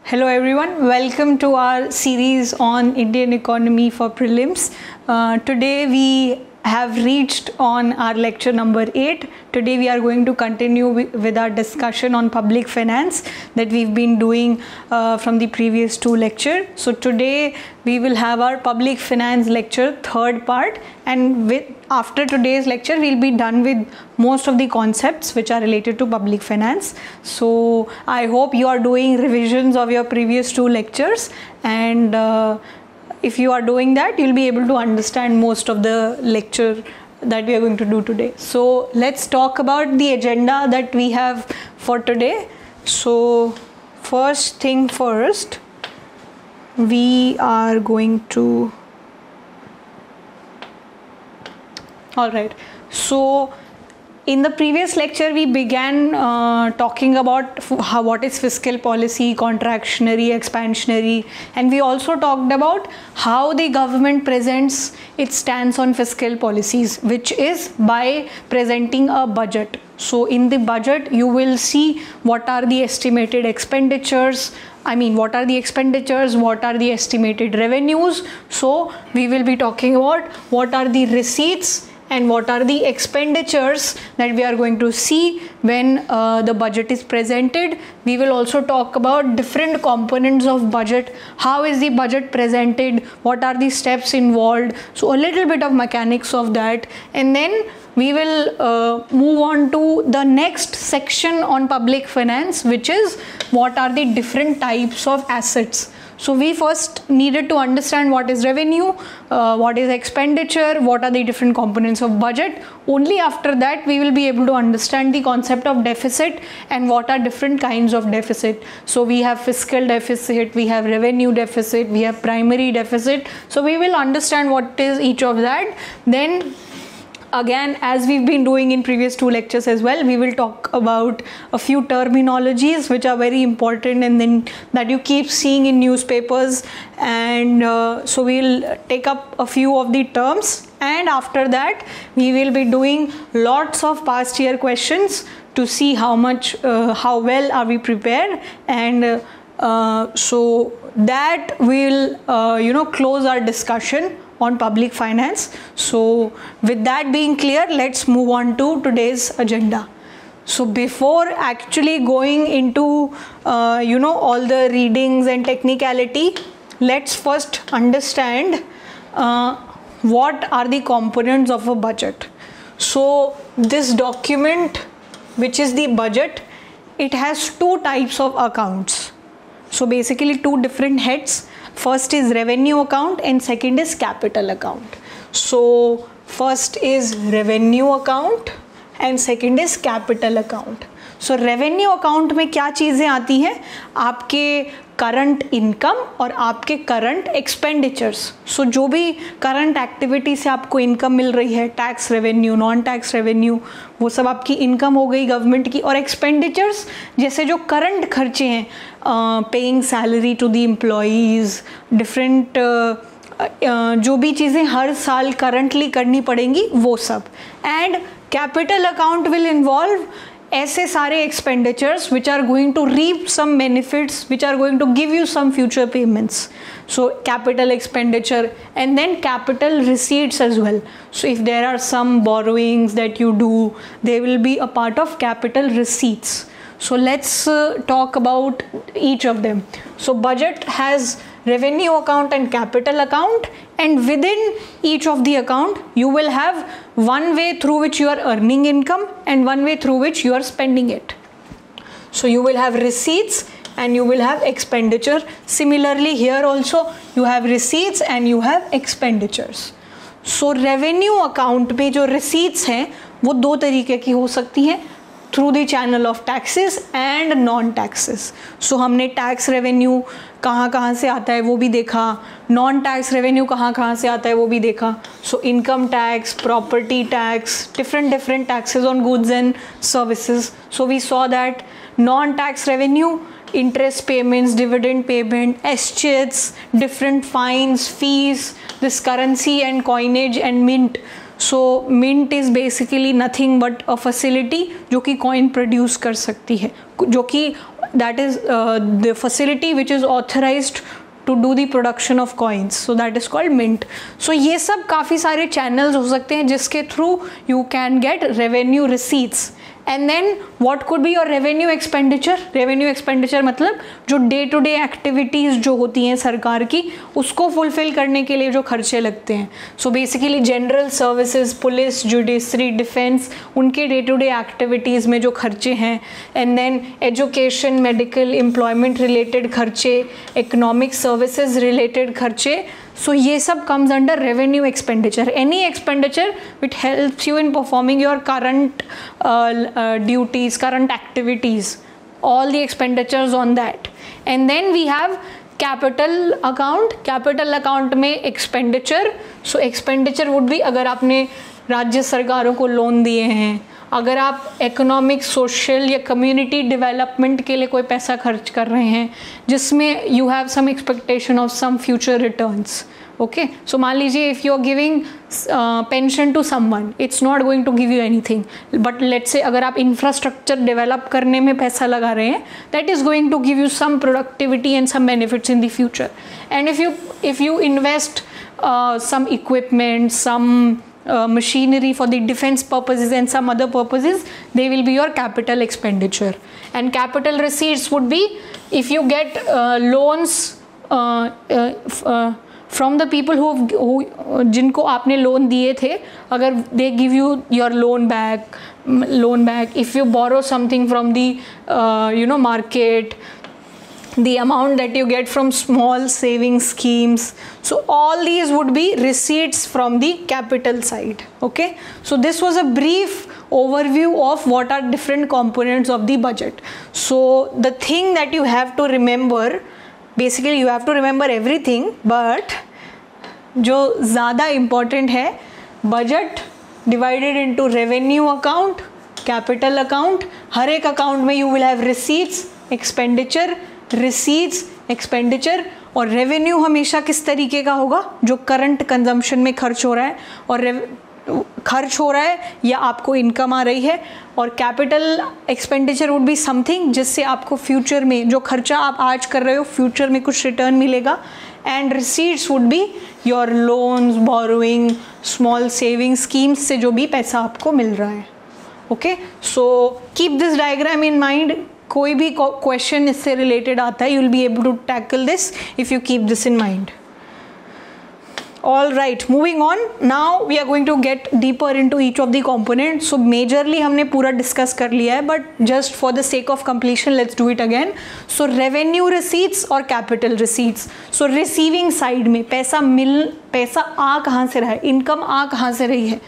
Hello everyone, welcome to our series on Indian economy for prelims. Today we have reached on our lecture number 8. Today we are going to continue with our discussion on public finance that we've been doing from the previous two lectures. So today we will have our public finance lecture third part, and after today's lecture we'll be done with most of the concepts which are related to public finance. So I hope you are doing revisions of your previous two lectures, and if you are doing that, you'll be able to understand most of the lecture that we are going to do today. So let's talk about the agenda that we have for today. So first thing first, we are going to, all right, so in the previous lecture, we began talking about what is fiscal policy, contractionary, expansionary, and we also talked about how the government presents its stance on fiscal policies, which is by presenting a budget. So in the budget, you will see what are the estimated expenditures, what are the expenditures, what are the estimated revenues. So we will be talking about what are the receipts and what are the expenditures that we are going to see when the budget is presented. We will also talk about different components of budget, how is the budget presented, what are the steps involved, so a little bit of mechanics of that, and then we will move on to the next section on public finance, which is what are the different types of assets. So we first needed to understand what is revenue, what is expenditure, what are the different components of budget. Only after that we will be able to understand the concept of deficit and what are different kinds of deficit. So we have fiscal deficit, we have revenue deficit, we have primary deficit. So we will understand what is each of that. Then again, as we've been doing in previous two lectures as well, we will talk about a few terminologies which are very important and then that you keep seeing in newspapers, and so we'll take up a few of the terms, and after that we will be doing lots of past year questions to see how well are we prepared, and so that will close our discussion on public finance. So with that being clear, let's move on to today's agenda. So before actually going into all the readings and technicality, let's first understand what are the components of a budget. So this document, which is the budget, it has two types of accounts. So basically two different heads. First is revenue account and second is capital account. So first is revenue account and second is capital account. So revenue account में क्या चीज़ें आती हैं? आपके current income और आपके current expenditures. सो जो भी करंट एक्टिविटी से आपको इनकम मिल रही है, tax revenue, non tax revenue, वो सब आपकी इनकम हो गई गवर्नमेंट की. और एक्सपेंडिचर्स जैसे जो करंट खर्चे हैं, paying salary to the employees, different जो भी चीज़ें हर साल करंटली करनी पड़ेंगी वो सब. And capital account will involve ऐसे सारे expenditures which are going to reap some benefits, which are going to give you some future payments. So capital expenditure and then capital receipts as well. So if there are some borrowings that you do, they will be a part of capital receipts. So let's talk about each of them. So budget has revenue account and capital account, and within each of the account you will have one way through which you are earning income and one way through which you are spending it. So you will have receipts and you will have expenditure. Similarly here also you have receipts and you have expenditures. So revenue account में जो receipts हैं वो दो तरीके की हो सकती हैं, through the channel of taxes and non taxes. So हमने टैक्स रेवेन्यू कहाँ से आता है वो भी देखा, नॉन टैक्स रेवेन्यू कहाँ से आता है वो भी देखा. So income tax, property tax, different taxes on goods and services. So we saw that non tax revenue, interest payments, dividend payment, escheats, different fines, fees, this currency and coinage and mint. So mint is basically nothing but a facility जो कि coin produce कर सकती है, जो कि that is the facility which is authorized to do the production of coins, so that is called mint. So ये सब काफ़ी सारे channels हो सकते हैं जिसके through you can get revenue receipts. And then what could be your revenue expenditure? Revenue expenditure मतलब जो डे टू डे एक्टिविटीज़ जो होती हैं सरकार की उसको फुलफिल करने के लिए जो खर्चे लगते हैं. So basically general services, police, judiciary, defence, उनके डे टू डे एक्टिविटीज़ में जो खर्चे हैं. And then education, medical, employment related खर्चे, इकोनॉमिक सर्विसेज रिलेटेड खर्चे. So ये सब comes under revenue expenditure. Any expenditure which helps you in performing your current duties, current activities, all the expenditures on that. And then we have capital account. Capital account में expenditure. So expenditure would be अगर आपने राज्य सरकारों को loan दिए हैं, अगर आप इकोनॉमिक, सोशल या कम्युनिटी डेवलपमेंट के लिए कोई पैसा खर्च कर रहे हैं जिसमें you have some expectation of some future returns. Okay, so मान लीजिए if you are giving pension to someone, it's not going to give you anything, but let's say अगर आप इंफ्रास्ट्रक्चर डेवलप करने में पैसा लगा रहे हैं, that is going to give you some productivity and some benefits in the future. And if you invest some equipment, some machinery for the defense purposes and some other purposes, they will be your capital expenditure. And capital receipts would be if you get loans from the people who जिनको आपने loan दिए थे, अगर they give you your loan back, if you borrow something from the market, the amount that you get from small saving schemes. So all these would be receipts from the capital side. Okay, so this was a brief overview of what are different components of the budget. So the thing that you have to remember, basically you have to remember everything, but जो ज़्यादा important है, budget divided into revenue account, capital account. हर एक account में you will have receipts, expenditure, receipts, expenditure, और revenue हमेशा किस तरीके का होगा, जो करंट कंजम्पशन में खर्च हो रहा है और खर्च हो रहा है या आपको इनकम आ रही है. और capital expenditure would be something जिससे आपको फ्यूचर में जो खर्चा आप आज कर रहे हो फ्यूचर में कुछ रिटर्न मिलेगा. And receipts would be your loans, borrowing, small saving schemes से जो भी पैसा आपको मिल रहा है. Okay, so keep this diagram in mind. कोई भी क्वेश्चन इससे रिलेटेड आता है, you will be able to tackle this if you keep this in mind. All right, moving on. Now we are going to get deeper into each of the components. So majorly हमने पूरा discuss कर लिया है, but just for the sake of completion, let's do it again. So revenue receipts और capital receipts. So receiving side में पैसा आ कहाँ से रहा है, income आ कहाँ से रही है.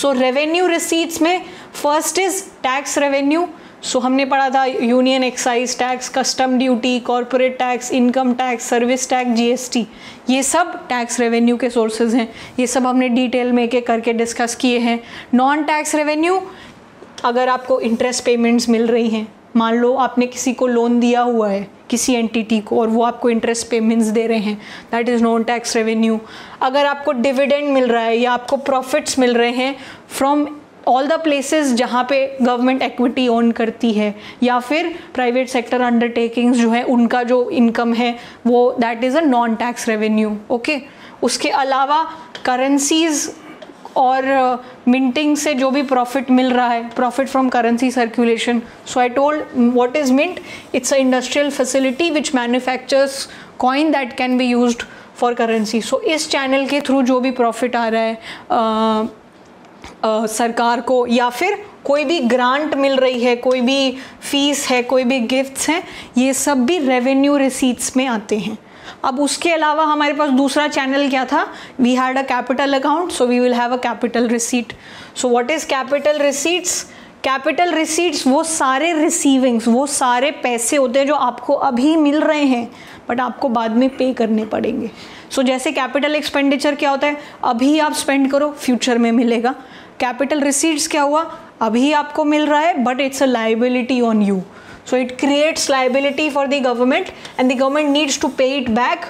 So revenue receipts में first is tax revenue. सो हमने पढ़ा था union excise tax, custom duty, corporate tax, income tax, service tax, GST, ये सब टैक्स रेवेन्यू के सोर्सेज हैं. ये सब हमने डिटेल में एक एक करके डिस्कस किए हैं. नॉन टैक्स रेवेन्यू, अगर आपको इंटरेस्ट पेमेंट्स मिल रही हैं, मान लो आपने किसी को लोन दिया हुआ है किसी एंटिटी को और वो आपको इंटरेस्ट पेमेंट्स दे रहे हैं, that is non tax revenue. अगर आपको डिविडेंड मिल रहा है या आपको प्रॉफिट्स मिल रहे हैं फ्रॉम ऑल द प्लेसेस जहाँ पे गवर्नमेंट इक्विटी ओन करती है या फिर प्राइवेट सेक्टर अंडरटेकिंग्स जो है उनका जो इनकम है वो, that is a non tax revenue. Okay, उसके अलावा करेंसीज और मिंटिंग से जो भी प्रॉफिट मिल रहा है, profit from currency circulation. So I told what is mint, it's a industrial facility which manufactures coin that can be used for currency. So इस चैनल के थ्रू जो भी प्रॉफिट आ रहा है सरकार को या फिर कोई भी ग्रांट मिल रही है, कोई भी फीस है, कोई भी गिफ्ट्स हैं, ये सब भी रेवेन्यू रिसीट्स में आते हैं. अब उसके अलावा हमारे पास दूसरा चैनल क्या था, we had a capital account, so we will have a capital receipt. So what is capital receipts? Capital receipts वो सारे रिसीविंग्स, वो सारे पैसे होते हैं जो आपको अभी मिल रहे हैं बट आपको बाद में पे करने पड़ेंगे. सो जैसे कैपिटल एक्सपेंडिचर क्या होता है, अभी आप स्पेंड करो फ्यूचर में मिलेगा. कैपिटल रिसीट्स क्या हुआ, अभी आपको मिल रहा है but it's a liability on you. So it creates liability for the government and the government needs to pay it back.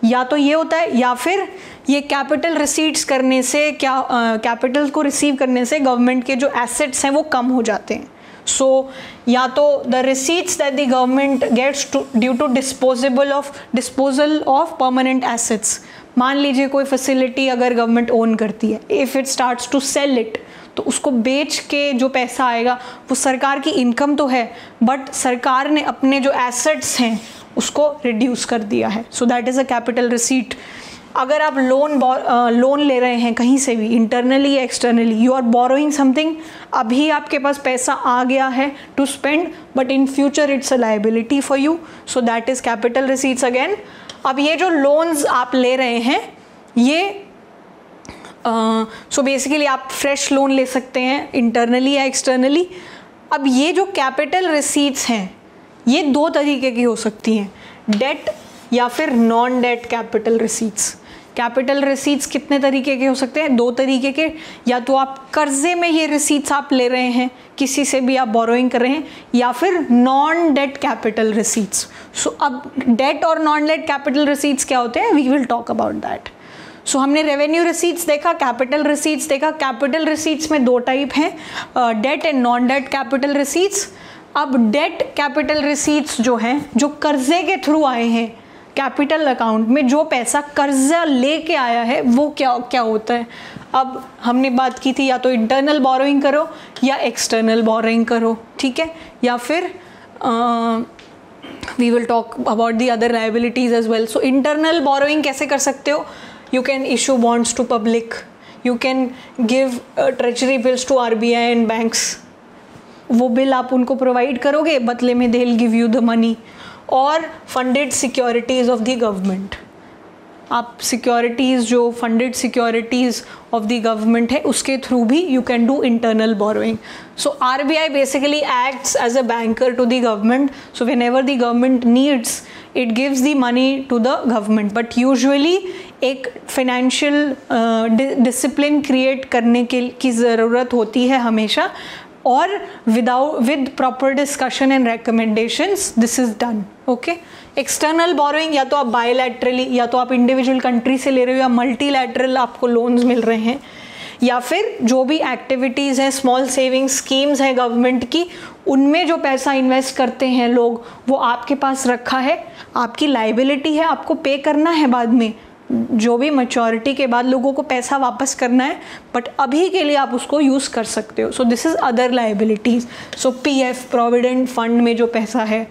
या तो ये होता है या फिर ये कैपिटल रिसीट्स करने से क्या कैपिटल को रिसीव करने से गवर्नमेंट के जो एसेट्स हैं वो कम हो जाते हैं. सो या तो the receipts that the government gets due to disposal of permanent assets. मान लीजिए कोई फैसिलिटी अगर गवर्नमेंट ओन करती है, if it starts to sell it, तो उसको बेच के जो पैसा आएगा वो सरकार की इनकम तो है, बट सरकार ने अपने जो एसेट्स हैं उसको रिड्यूस कर दिया है. So that is a capital receipt. अगर आप लोन ले रहे हैं कहीं से भी, इंटरनली या externally, you are borrowing something, अभी आपके पास पैसा आ गया है to spend, but in future it's a liability for you, so that is capital receipts again. अब ये जो लोन्स आप ले रहे हैं ये सो बेसिकली आप फ्रेश लोन ले सकते हैं इंटरनली या एक्सटर्नली. अब ये जो कैपिटल रिसीट्स हैं ये दो तरीके की हो सकती हैं, डेट या फिर non debt capital receipts. Capital receipts कितने तरीके के हो सकते हैं? दो तरीके के. या तो आप कर्जे में ये रिसीट्स आप ले रहे हैं, किसी से भी आप बोरोइंग कर रहे हैं, या फिर नॉन डेट कैपिटल रिसीट्स. सो अब डेट और नॉन डेट कैपिटल रिसीट्स क्या होते हैं, we will talk about that. So हमने रेवेन्यू रिसीट्स देखा, कैपिटल रिसीट्स देखा. कैपिटल रिसीट्स में दो टाइप हैं, debt and non debt capital receipts. अब डेट कैपिटल रिसीट्स जो हैं, जो कर्जे के थ्रू आए हैं, कैपिटल अकाउंट में जो पैसा कर्जा लेके आया है वो क्या क्या होता है. अब हमने बात की थी या तो इंटरनल बोरोइंग करो या एक्सटर्नल बोरोइंग करो, ठीक है, या फिर we will talk about the other liabilities as well. So internal borrowing कैसे कर सकते हो? You can issue bonds to public, you can give treasury bills to RBI and banks. वो बिल आप उनको प्रोवाइड करोगे, बदले में they will give you the money. और funded securities of the government, आप सिक्योरिटीज़ जो funded securities of the government है उसके थ्रू भी you can do internal borrowing. So RBI basically acts as a banker to the government. So whenever the government needs it gives the money to the government, but usually एक financial discipline create करने की ज़रूरत होती है हमेशा, और with proper discussion and recommendations this is done. Okay. External borrowing या तो आप बायलैटरली, या तो आप इंडिविजुअल कंट्री से ले रहे हो, या मल्टीलैटरल आपको लोन्स मिल रहे हैं, या फिर जो भी एक्टिविटीज़ हैं, स्मॉल सेविंग स्कीम्स हैं गवर्नमेंट की, उनमें जो पैसा इन्वेस्ट करते हैं लोग, वो आपके पास रखा है, आपकी लायबिलिटी है, आपको पे करना है बाद में, जो भी मैच्योरिटी के बाद लोगों को पैसा वापस करना है, बट अभी के लिए आप उसको यूज़ कर सकते हो. So this is other liabilities. So PF provident fund में जो पैसा है,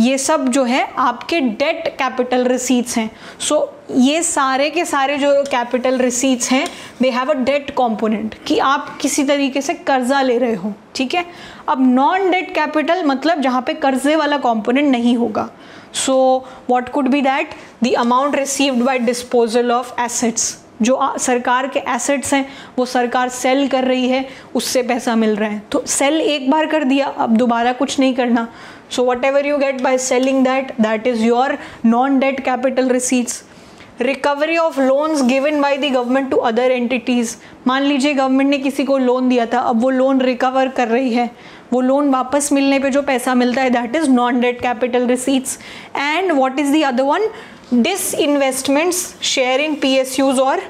ये सब जो है आपके डेट कैपिटल रिसीट्स हैं. सो ये सारे के सारे जो कैपिटल रिसीट्स हैं they have a debt component, कि आप किसी तरीके से कर्जा ले रहे हो, ठीक है. अब नॉन डेट कैपिटल मतलब जहाँ पे कर्जे वाला कंपोनेंट नहीं होगा. So what could be that? The amount received by disposal of assets, जो सरकार के एसेट्स हैं वो सरकार सेल कर रही है, उससे पैसा मिल रहा है. तो सेल एक बार कर दिया, अब दोबारा कुछ नहीं करना. So whatever you get by selling that is your non debt capital receipts. Recovery of loans given by the government to other entities. मान लीजिए गवर्नमेंट ने किसी को लोन दिया था, अब वो लोन रिकवर कर रही है, वो लोन वापस मिलने पे जो पैसा मिलता है that is non debt capital receipts. And what is the other one? Disinvestments, share in PSUs और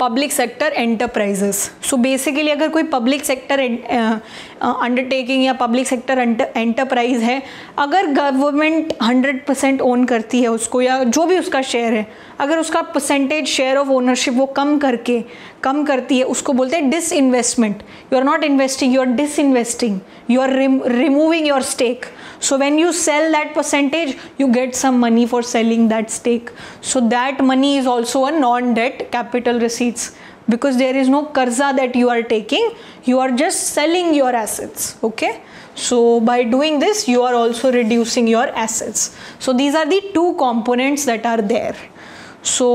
public sector enterprises. So basically अगर कोई पब्लिक सेक्टर अंडरटेकिंग या पब्लिक सेक्टर एंटरप्राइज है, अगर गवर्नमेंट 100% ओन करती है उसको, या जो भी उसका शेयर है, अगर उसका परसेंटेज शेयर ऑफ ओनरशिप वो कम करती है, उसको बोलते हैं disinvestment. You are not investing, you are disinvesting, you are removing your stake. So when you sell that percentage, you get some money for selling that stake. So that money is also a non-debt capital receipts, because there is no karza that you are taking, you are just selling your assets. Okay. So by doing this, you are also reducing your assets. So these are the two components that are there. So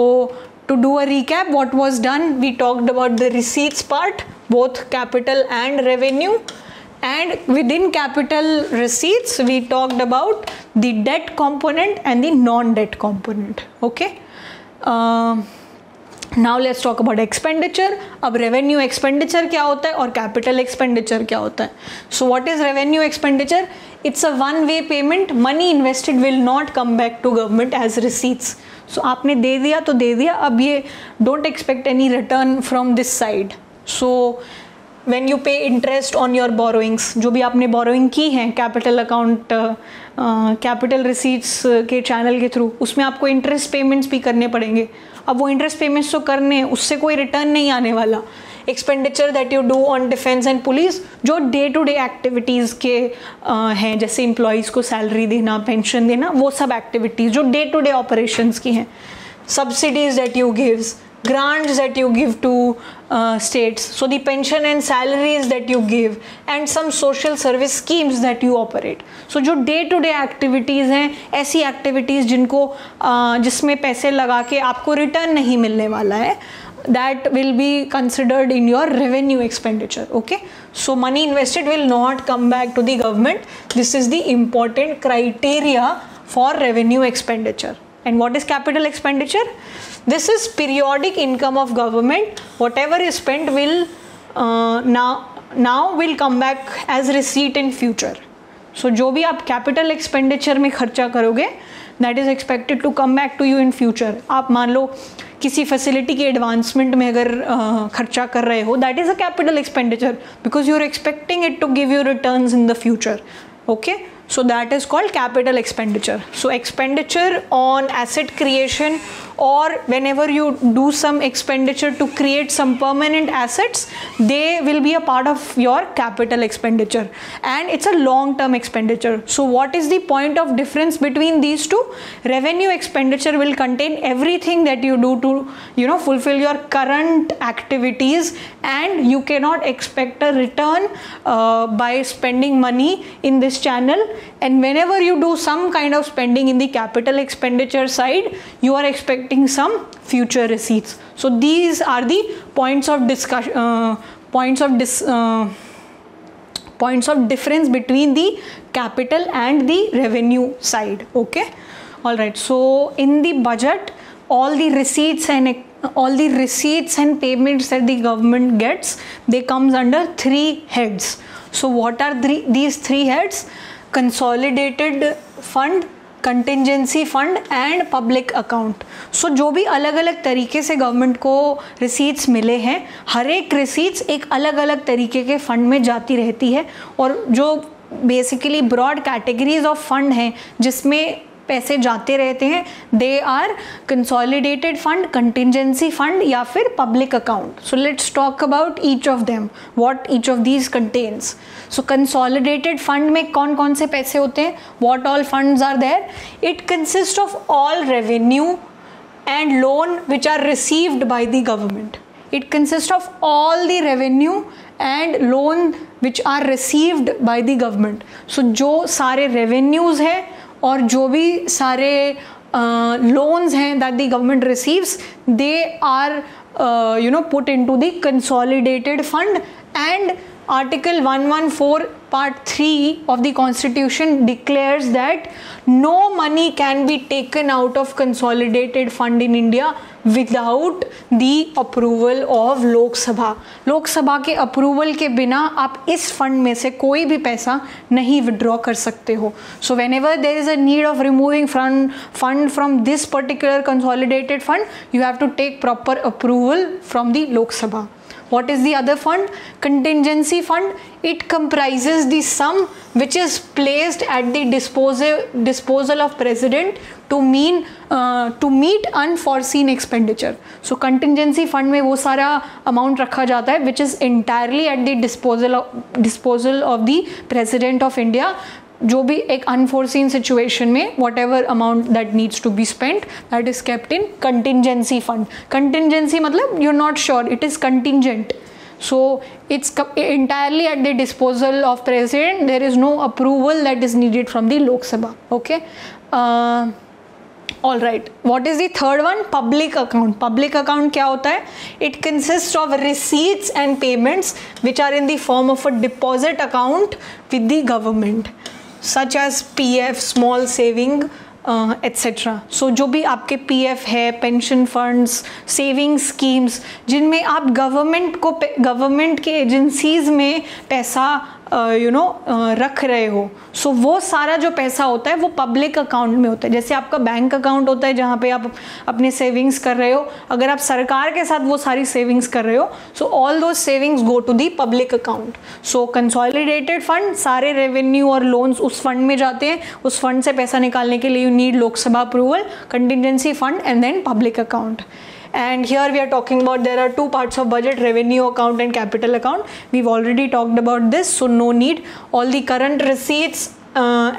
to do a recap, what was done? We talked about the receipts part, both capital and revenue. And within capital receipts, we talked about the debt component and the non-debt component. Okay. Now let's talk about expenditure. अब revenue expenditure क्या होता है और capital expenditure क्या होता है? So what is revenue expenditure? It's a one-way payment. Money invested will not come back to government as receipts. So आपने दे दिया तो दे दिया, अब ये don't expect any return from this side. So when you pay interest on your borrowings, जो भी आपने borrowing की है कैपिटल अकाउंट कैपिटल रिसीट्स के चैनल के थ्रू, उसमें आपको इंटरेस्ट पेमेंट्स भी करने पड़ेंगे. अब वो इंटरेस्ट पेमेंट्स तो करने हैं, उससे कोई रिटर्न नहीं आने वाला. Expenditure that you do on defence and police, जो डे टू डे एक्टिविटीज़ के हैं, जैसे एम्प्लॉयज़ को सैलरी देना, पेंशन देना, वो सब एक्टिविटीज़ जो डे टू डे ऑपरेशंस की हैं. Subsidies that you gives, grants that you give to states, so the pension and salaries that you give, and some social service schemes that you operate. So जो day to day activities हैं, ऐसी activities जिनको जिसमें पैसे लगा के आपको return नहीं मिलने वाला है, that will be considered in your revenue expenditure. Okay, so money invested will not come back to the government. This is the important criteria for revenue expenditure. And what is capital expenditure? This is periodic income of government. Whatever is spent will now will come back as receipt in future. So जो भी आप capital expenditure में खर्चा करोगे, that is expected to come back to you in future. आप मान लो किसी facility के advancement में अगर खर्चा कर रहे हो, that is a capital expenditure because you are expecting it to give you returns in the future. Okay, so that is called capital expenditure. So expenditure on asset creation, or whenever you do some expenditure to create some permanent assets, they will be a part of your capital expenditure, and it's a long term expenditure. So what is the point of difference between these two? Revenue expenditure will contain everything that you do to, you know, fulfill your current activities, and you cannot expect a return by spending money in this channel. And whenever you do some kind of spending in the capital expenditure side, you are expecting some future receipts. So these are the points of discussion, points of difference between the capital and the revenue side. Okay, all right. So in the budget, all the receipts and payments that the government gets, they comes under three heads. So what are these three heads? Consolidated fund, contingency fund and public account. So जो भी अलग अलग तरीके से government को receipts मिले हैं, हर एक रिसीट्स एक अलग अलग तरीके के फंड में जाती रहती है, और जो basically broad categories of fund हैं जिसमें पैसे जाते रहते हैं, they are consolidated fund, contingency fund या फिर public account. So let's talk about each of them, what each of these contains. So consolidated fund में कौन कौन से पैसे होते हैं, what all funds are there? It consist of all revenue and loan which are received by the government. It consist of all the revenue and loan which are received by the government. So जो सारे revenues हैं और जो भी सारे loans हैं that the government receives, they are put into the consolidated fund. And Article 114 Part 3 of the Constitution declares that no money can be taken out of consolidated fund in India without the approval of Lok Sabha. लोक सभा के approval के बिना आप इस fund में से कोई भी पैसा नहीं विड्रॉ कर सकते हो. So whenever there is a need of removing fund from this particular consolidated fund, you have to take proper approval from the Lok Sabha. What is the other fund? Contingency fund. It comprises the sum which is placed at the disposal of president to meet unforeseen expenditure. So contingency fund में वो सारा amount रखा जाता है which is entirely at the disposal of the president of India. जो भी एक unforeseen situation में whatever amount that needs to be spent, that is kept in contingency fund. Contingency मतलब you're not sure, it is contingent. So it's entirely at the disposal of president. There is no approval that is needed from the Lok Sabha. Okay. All right. What is the third one? Public account. Public account क्या होता है? It consists of receipts and payments which are in the form of a deposit account with the government, such as PF, small saving etcetera. So जो भी आपके PF है, pension funds, saving schemes, जिनमें आप government के agencies में पैसा रख रहे हो, सो वो सारा जो पैसा होता है वो पब्लिक अकाउंट में होता है. जैसे आपका बैंक अकाउंट होता है जहाँ पे आप अपने सेविंग्स कर रहे हो, अगर आप सरकार के साथ वो सारी सेविंग्स कर रहे हो, so all those savings go to the public account. So consolidated fund, सारे रेवेन्यू और लोन्स उस फंड में जाते हैं. उस फंड से पैसा निकालने के लिए you need Lok Sabha approval, contingency fund and then public account. And here we are talking about there are two parts of budget, revenue account and capital account. We've already talked about this, so no need. All the current receipts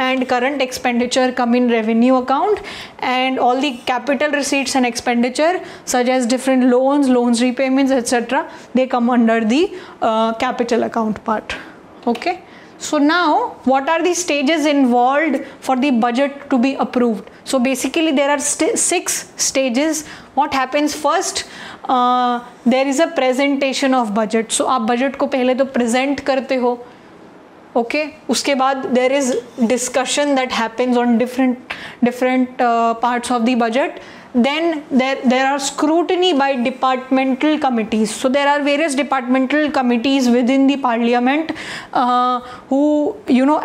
and current expenditure come in revenue account, and all the capital receipts and expenditure such as different loans repayments, etc., they come under the capital account part. Okay. So now what are the stages involved for the budget to be approved? So basically there are 6 stages. What happens first? There is a presentation of budget. So आप budget को पहले तो present करते हो. Okay. उसके बाद there is discussion that happens on different parts of the budget. Then there are scrutiny by departmental committees. So there are various departmental committees within the parliament who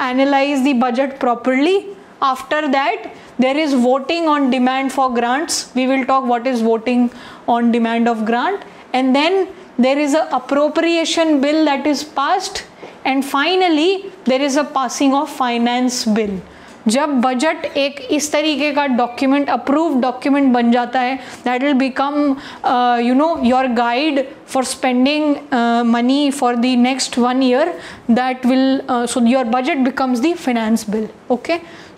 analyze the budget properly. After that there is voting on demand for grants. We will talk what is voting on demand of grant. And then there is a appropriation bill that is passed, and finally there is a passing of finance bill. जब budget एक इस तरीके का document, approved document बन जाता है, that will become your guide for spending money for the next 1 year. That will so your budget becomes the finance bill. Okay,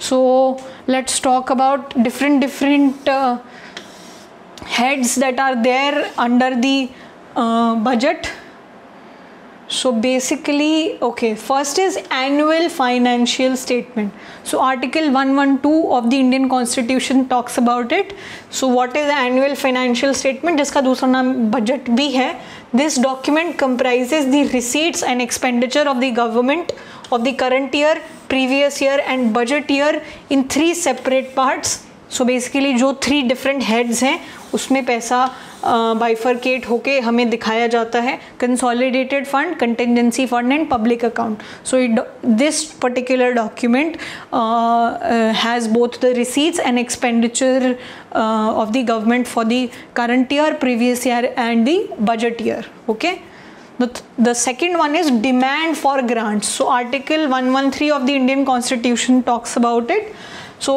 so let's talk about different heads that are there under the budget. So basically, okay, first is annual financial statement. So article 112 of the Indian Constitution talks about it. So what is annual financial statement, जिसका दूसरा नाम budget भी है? This document comprises the receipts and expenditure of the government of the current year, previous year and budget year in 3 separate parts. So basically जो 3 different heads हैं उसमें पैसा bifurcate होके हमें दिखाया जाता है. Consolidated fund, contingency fund and public account. So this particular document has both the receipts and expenditure of the government for the current year, previous year and the budget year. Okay. The second one is demand for grants. So article 113 of the Indian Constitution talks about it. So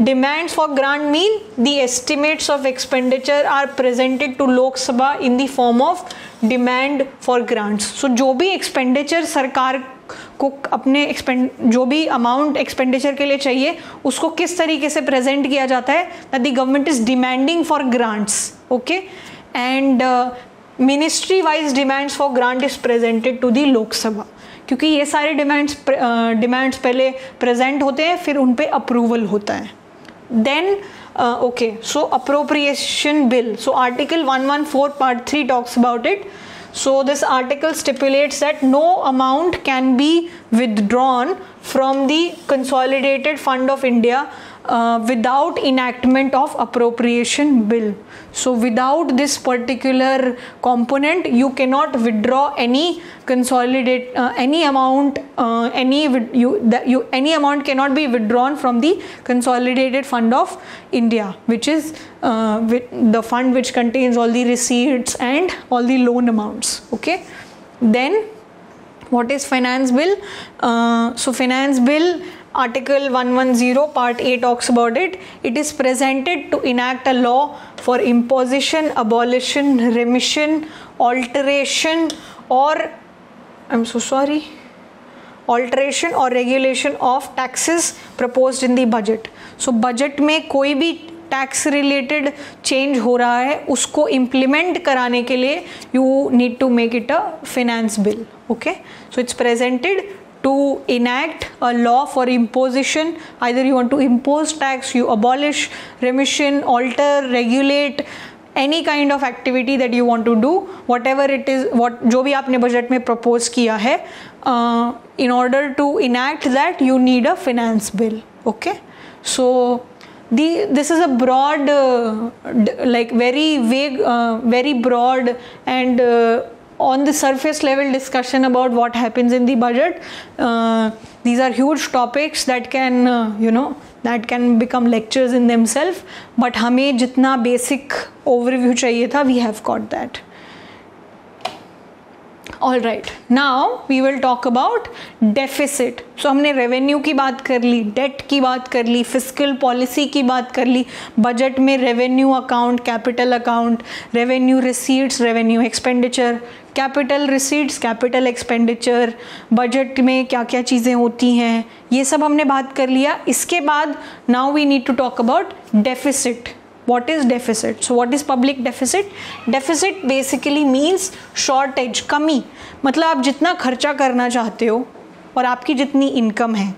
demands for grant mean the estimates of expenditure are presented to Lok Sabha in the form of demand for grants. So जो भी expenditure सरकार को अपने जो भी amount expenditure के लिए चाहिए उसको किस तरीके से present किया जाता है, that the government is demanding for grants. Okay, and ministry wise demands for grant is presented to the Lok Sabha. क्योंकि ये सारे डिमांड्स पहले प्रेजेंट होते हैं, फिर उन पे अप्रूवल होता है. Then okay, so appropriation bill. So article 114 part 3 talks about it. So this article stipulates that no amount can be withdrawn from the consolidated fund of India without enactment of appropriation bill. So without this particular component you cannot withdraw any any amount, any amount cannot be withdrawn from the consolidated fund of India, which is the fund which contains all the receipts and all the loan amounts. Okay, then what is finance bill? So finance bill, Article 110 Part A talks about it. It is presented to enact a law for imposition, abolition, remission, alteration or alteration or regulation of taxes proposed in the budget. So budget में कोई भी tax related change हो रहा है उसको implement कराने के लिए you need to make it a finance bill. Okay, so it's presented to enact a law for imposition. Either you want to impose tax, you abolish, remission, alter, regulate any kind of activity that you want to do, whatever it is, what जो भी आपने budget में propose किया है, in order to enact that you need a finance bill. Okay, so this is a broad, like very vague, very broad and on the surface level discussion about what happens in the budget. These are huge topics that can that can become lectures in themselves, but हमें जितना basic overview चाहिए था, we have got that. All right, now we will talk about deficit. So हमने revenue की बात कर ली, debt की बात कर ली, fiscal policy की बात कर ली, budget में revenue account, capital account, revenue receipts, revenue expenditure, capital receipts, capital expenditure, budget में क्या क्या चीज़ें होती हैं, ये सब हमने बात कर लिया. इसके बाद now we need to talk about deficit. What is deficit? So what is public deficit? Deficit basically means shortage, कमी. मतलब आप जितना खर्चा करना चाहते हो और आपकी जितनी इनकम है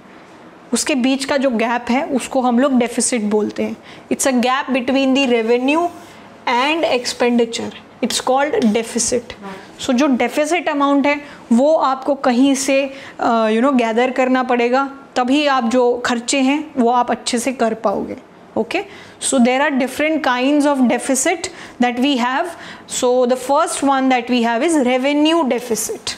उसके बीच का जो गैप है उसको हम लोग डेफिसिट बोलते हैं. It's a gap between the revenue and expenditure. It's called deficit. So जो डेफिसिट अमाउंट है वो आपको कहीं से गैदर करना पड़ेगा, तभी आप जो खर्चे हैं वो आप अच्छे से कर पाओगे. Okay, so there are different kinds of deficit that we have. So the first one that we have is revenue deficit.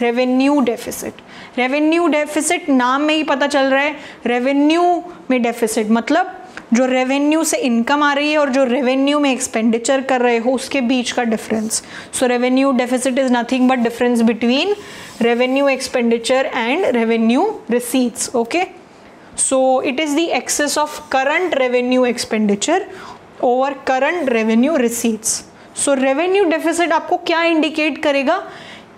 Revenue deficit. Revenue deficit नाम में ही पता चल रहा है, revenue में deficit मतलब जो revenue से income आ रही है और जो revenue में expenditure कर रहे हो उसके बीच का difference. So revenue deficit is nothing but difference between revenue expenditure and revenue receipts. Okay. So it is the excess of current revenue expenditure over current revenue receipts. So revenue deficit आपको क्या indicate करेगा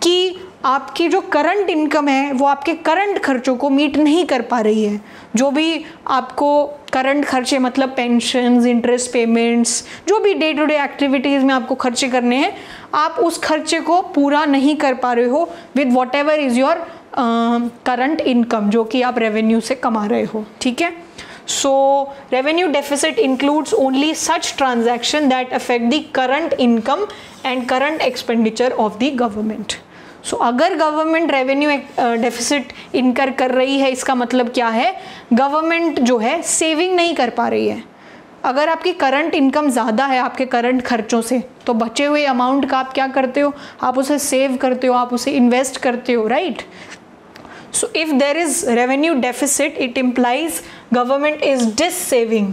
कि आपकी जो current income है वो आपके current खर्चों को मीट नहीं कर पा रही है. जो भी आपको करंट खर्चे मतलब पेंशन्स, इंटरेस्ट पेमेंट्स, जो भी डे टू डे एक्टिविटीज़ में आपको खर्चे करने हैं, आप उस खर्चे को पूरा नहीं कर पा रहे हो with what ever is your current income जो कि आप रेवेन्यू से कमा रहे हो. ठीक है. So revenue deficit includes only such transaction that affect the current income and current expenditure of the government. So अगर गवर्नमेंट रेवेन्यू डेफिसिट इनकर कर रही है, इसका मतलब क्या है, गवर्नमेंट जो है सेविंग नहीं कर पा रही है. अगर आपकी करंट इनकम ज़्यादा है आपके करंट खर्चों से, तो बचे हुए अमाउंट का आप क्या करते हो, आप उसे सेव करते हो, आप उसे इन्वेस्ट करते हो. Right. So if there is revenue deficit, it implies government is dis-saving.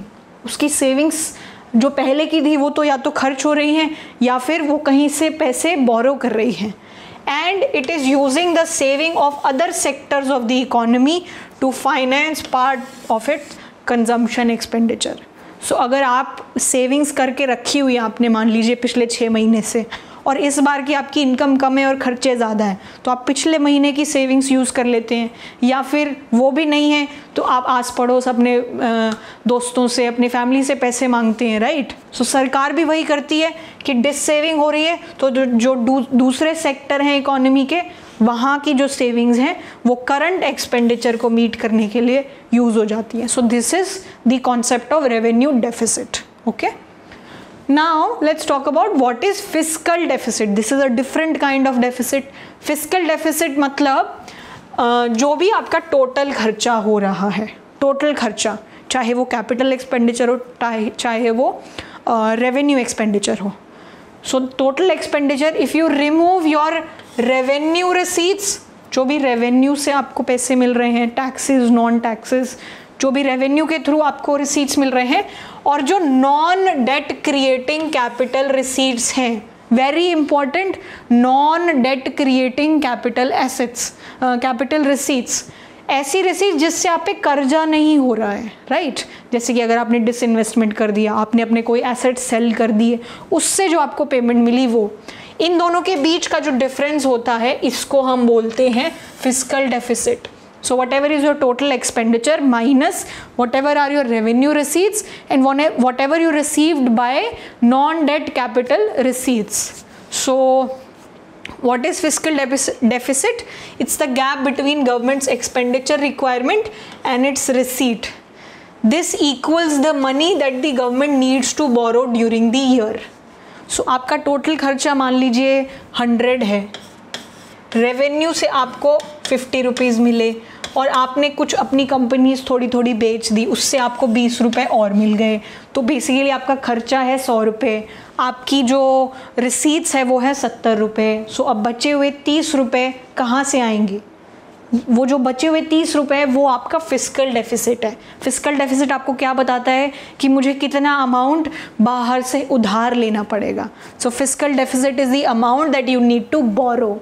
उसकी savings जो पहले की थी वो तो या तो खर्च हो रही हैं या फिर वो कहीं से पैसे borrow कर रही हैं. And it is using the saving of other sectors of the economy to finance part of its consumption expenditure. So अगर आप savings करके रखी हुई हैं आपने, मान लीजिए पिछले 6 महीने से, और इस बार की आपकी इनकम कम है और खर्चे ज़्यादा हैं, तो आप पिछले महीने की सेविंग्स यूज़ कर लेते हैं. या फिर वो भी नहीं है तो आप आस पड़ोस अपने दोस्तों से, अपनी फैमिली से पैसे मांगते हैं. राइट. सो सरकार भी वही करती है कि डिस सेविंग हो रही है तो जो दूसरे सेक्टर हैं इकोनॉमी के, वहाँ की जो सेविंग्स हैं वो करंट एक्सपेंडिचर को मीट करने के लिए यूज़ हो जाती है. So this is the concept of revenue deficit. Okay. Now let's talk about what is fiscal deficit. This is a different kind of deficit. Fiscal deficit मतलब जो भी आपका टोटल खर्चा हो रहा है, टोटल खर्चा, चाहे वो कैपिटल एक्सपेंडिचर हो, चाहे वो रेवेन्यू एक्सपेंडिचर हो. So total expenditure, if you remove your revenue receipts, जो भी रेवेन्यू से आपको पैसे मिल रहे हैं, टैक्सेस, नॉन टैक्सेस, जो भी रेवेन्यू के थ्रू आपको रिसीट्स मिल रहे हैं, और जो non debt creating capital receipts हैं, very important, non debt creating capital assets, capital receipts, ऐसी रिसीट्स जिससे आप पे कर्जा नहीं हो रहा है. राइट. जैसे कि अगर आपने डिसइन्वेस्टमेंट कर दिया, आपने अपने कोई एसेट सेल कर दिए, उससे जो आपको पेमेंट मिली, वो, इन दोनों के बीच का जो डिफरेंस होता है इसको हम बोलते हैं fiscal deficit. So whatever is your total expenditure minus whatever are your revenue receipts and whatever you received by non-debt capital receipts. So what is fiscal deficit? It's the gap between government's expenditure requirement and its receipt. This equals the money that the government needs to borrow during the year. So आपका total खर्चा मान लीजिए 100 है, revenue से आपको 50 rupees मिले, और आपने कुछ अपनी कंपनीज थोड़ी थोड़ी बेच दी, उससे आपको 20 रुपये और मिल गए, तो बेसिकली आपका खर्चा है 100 रुपये, आपकी जो रिसीट्स है वो है 70 रुपये। सो अब बचे हुए 30 रुपये कहाँ से आएंगे? वो जो बचे हुए 30 रुपये वो आपका फिस्कल डेफिसिट है। फिस्कल डेफिसिट आपको क्या बताता है कि मुझे कितना अमाउंट बाहर से उधार लेना पड़ेगा। So fiscal deficit is the amount that you need to borrow.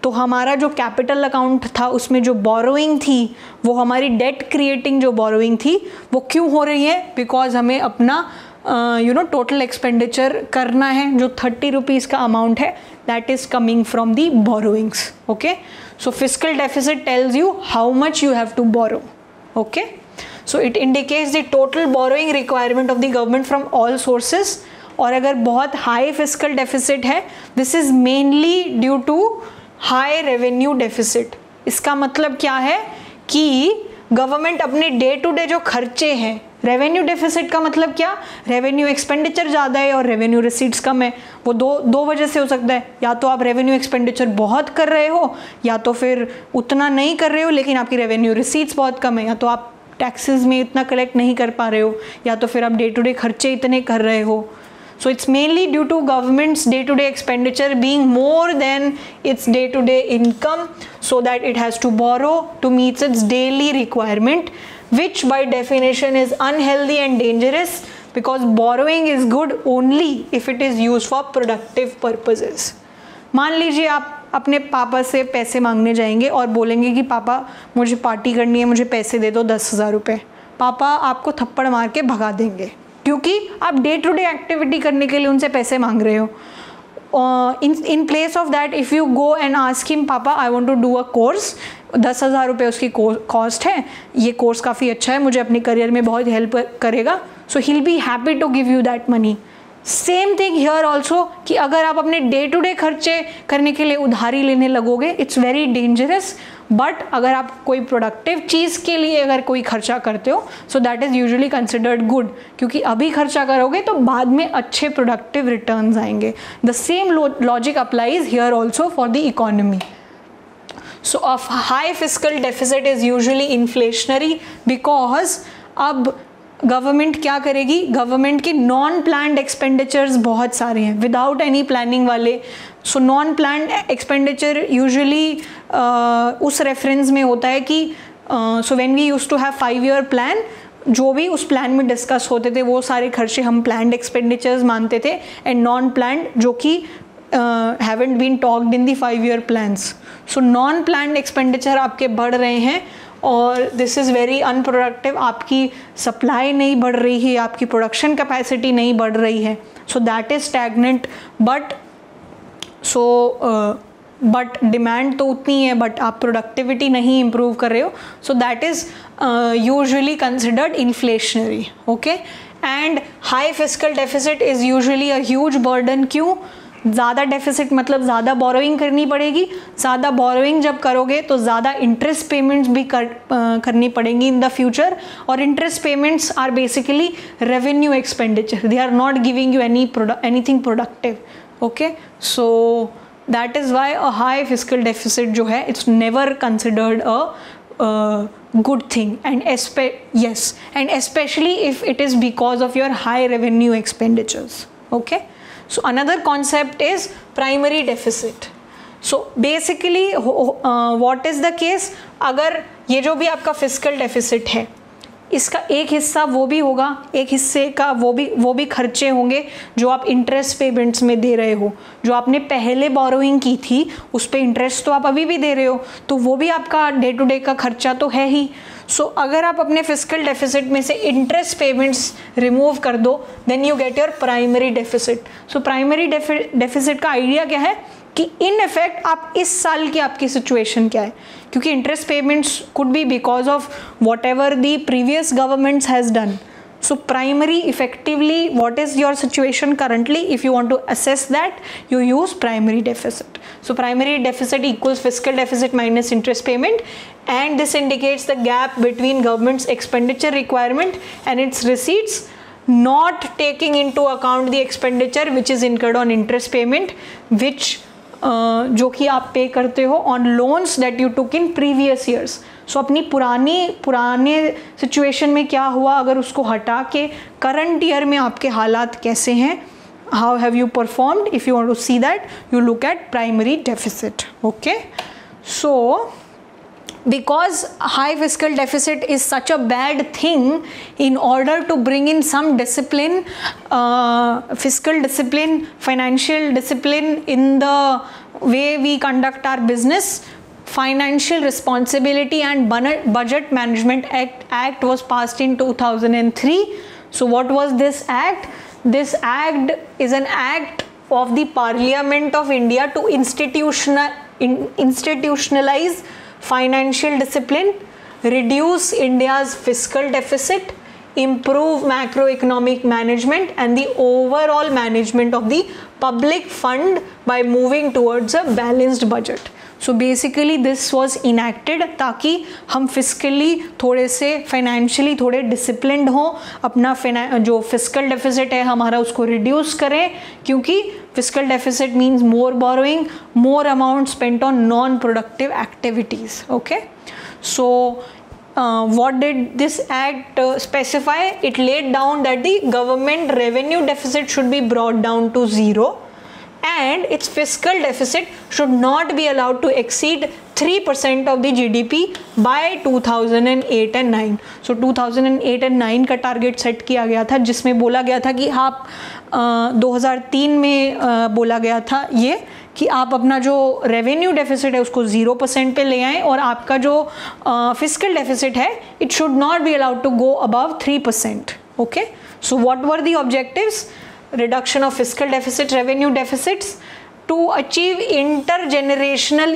तो हमारा जो कैपिटल अकाउंट था उसमें जो बोरोइंग थी वो हमारी डेट क्रिएटिंग जो बोरोइंग थी वो क्यों हो रही है? बिकॉज हमें अपना टोटल एक्सपेंडिचर करना है। जो 30 रुपीज़ का अमाउंट है that is coming from the borrowings. Okay, so fiscal deficit tells you how much you have to borrow. Okay, so it indicates the total borrowing requirement of the government from all sources. और अगर बहुत high fiscal deficit है, this is mainly due to high revenue deficit. इसका मतलब क्या है कि government अपने डे टू डे जो खर्चे हैं, रेवेन्यू डेफिसिट का मतलब क्या? रेवेन्यू एक्सपेंडिचर ज़्यादा है और रेवेन्यू रिसीट्स कम है। वो दो वजह से हो सकता है, या तो आप रेवेन्यू एक्सपेंडिचर बहुत कर रहे हो, या तो फिर उतना नहीं कर रहे हो लेकिन आपकी रेवेन्यू रिसीट्स बहुत कम है, या तो आप टैक्सेस में इतना कलेक्ट नहीं कर पा रहे हो, या तो फिर आप डे टू डे खर्चे इतने कर रहे हो। So it's mainly due to government's day-to-day expenditure being more than its day-to-day income, so that it has to borrow to meet its daily requirement, which by definition is unhealthy and dangerous, because borrowing is good only if it is used for productive purposes. मान लीजिए आप अपने पापा से पैसे मांगने जाएंगे और बोलेंगे कि पापा मुझे पार्टी करनी है, मुझे पैसे दे दो 10,000 रुपये। पापा आपको थप्पड़ मार के भगा देंगे क्योंकि आप डे टू डे एक्टिविटी करने के लिए उनसे पैसे मांग रहे हो। In place of that if you go and ask him papa I want to do a course, 10,000 रुपये उसकी कॉस्ट है, ये कोर्स काफ़ी अच्छा है, मुझे अपने करियर में बहुत हेल्प करेगा, so he will be happy to give you that money. Same thing here also कि अगर आप अपने डे टू डे खर्चे करने के लिए उधारी लेने लगोगे, इट्स वेरी डेंजरस। बट अगर आप कोई प्रोडक्टिव चीज़ के लिए अगर कोई खर्चा करते हो, so that is usually considered good, क्योंकि अभी खर्चा करोगे तो बाद में अच्छे प्रोडक्टिव रिटर्न्स आएंगे। The same logic applies here also for the economy. So a high fiscal deficit is usually inflationary because अब गवर्नमेंट क्या करेगी? गवर्नमेंट की नॉन प्लान्ड एक्सपेंडिचर्स बहुत सारे हैं विदाउट एनी प्लानिंग वाले। So non planned expenditure usually उस reference में होता है कि so when we used to have 5-year plan, जो भी उस प्लान में डिस्कस होते थे वो सारे खर्चे हम प्लान्ड एक्सपेंडिचर्स मानते थे, एंड नॉन प्लान्ड जो कि haven't been talked in the 5-year plans. So non planned expenditure आपके बढ़ रहे हैं और दिस इज़ वेरी अनप्रोडक्टिव। आपकी सप्लाई नहीं बढ़ रही है, आपकी प्रोडक्शन कैपेसिटी नहीं बढ़ रही है, so that is stagnant. But demand तो उतनी है बट आप प्रोडक्टिविटी नहीं इम्प्रूव कर रहे हो, so that is usually considered inflationary. Okay, and high fiscal deficit is usually a huge burden. क्यों? ज़्यादा डेफिसिट मतलब ज़्यादा बोरोइंग करनी पड़ेगी, ज़्यादा बोरोइंग जब करोगे तो ज़्यादा इंटरेस्ट पेमेंट्स भी करनी पड़ेंगी इन द फ्यूचर, और interest payments are basically revenue expenditure, they are not giving you anything productive. Okay, so that is why a high fiscal deficit जो है it's never considered a good thing, and especially if it is because of your high revenue expenditures. Okay, so another concept is primary deficit. So basically what is the case? अगर ये जो भी आपका fiscal deficit है इसका एक हिस्सा वो भी होगा, एक हिस्से का वो भी खर्चे होंगे जो आप इंटरेस्ट पेमेंट्स में दे रहे हो। जो आपने पहले बोरोइंग की थी उस पर इंटरेस्ट तो आप अभी भी दे रहे हो, तो वो भी आपका डे टू डे का खर्चा तो है ही। सो अगर आप अपने फिस्कल डेफिसिट में से इंटरेस्ट पेमेंट्स रिमूव कर दो, then you get your primary deficit. So primary deficit का आइडिया क्या है कि इन इफेक्ट आप इस साल की आपकी सिचुएशन क्या है, क्योंकि interest payments could be because of what ever the previous governments has done. So primary, effectively, what is your situation currently? If you want to assess that, you use primary deficit. So primary deficit equals fiscal deficit minus interest payment, and this indicates the gap between government's expenditure requirement and its receipts, not taking into account the expenditure which is incurred on interest payment, which जो कि आप पे करते हो on loans that you took in previous years. So अपनी पुराने situation में क्या हुआ, अगर उसको हटा के करंट ईयर में आपके हालात कैसे हैं, how have you performed. If you want to see that, you look at primary deficit. Okay, so because high fiscal deficit is such a bad thing, in order to bring in some discipline, fiscal discipline, financial discipline in the way we conduct our business, Financial Responsibility and Budget Management Act was passed in 2003. So what was this act? This act is an act of the Parliament of India to institutionalize financial discipline, reduce India's fiscal deficit, improve macroeconomic management and the overall management of the public fund by moving towards a balanced budget. So basically this was enacted ताकि हम physically थोड़े से financially थोड़े disciplined हों, अपना जो physical deficit है हमारा उसको रिड्यूस करें, क्योंकि physical deficit means more borrowing, more amount spent on non productive activities. Okay, so what did this act specify? It laid down that the government revenue deficit should be brought down to zero and its fiscal deficit should not be allowed to exceed 3% of the GDP by 2008 and 9. So 2008 and 9 का target set किया गया था, जिसमें बोला गया था कि आप 2003 में बोला गया था ये कि आप अपना जो रेवेन्यू डेफिसिट है उसको 0% पे ले आएँ और आपका जो फिजिकल डेफिसिट है it should not be allowed to go above 3%. Okay, so what were the objectives? Reduction of fiscal deficit, revenue deficits, to achieve intergenerational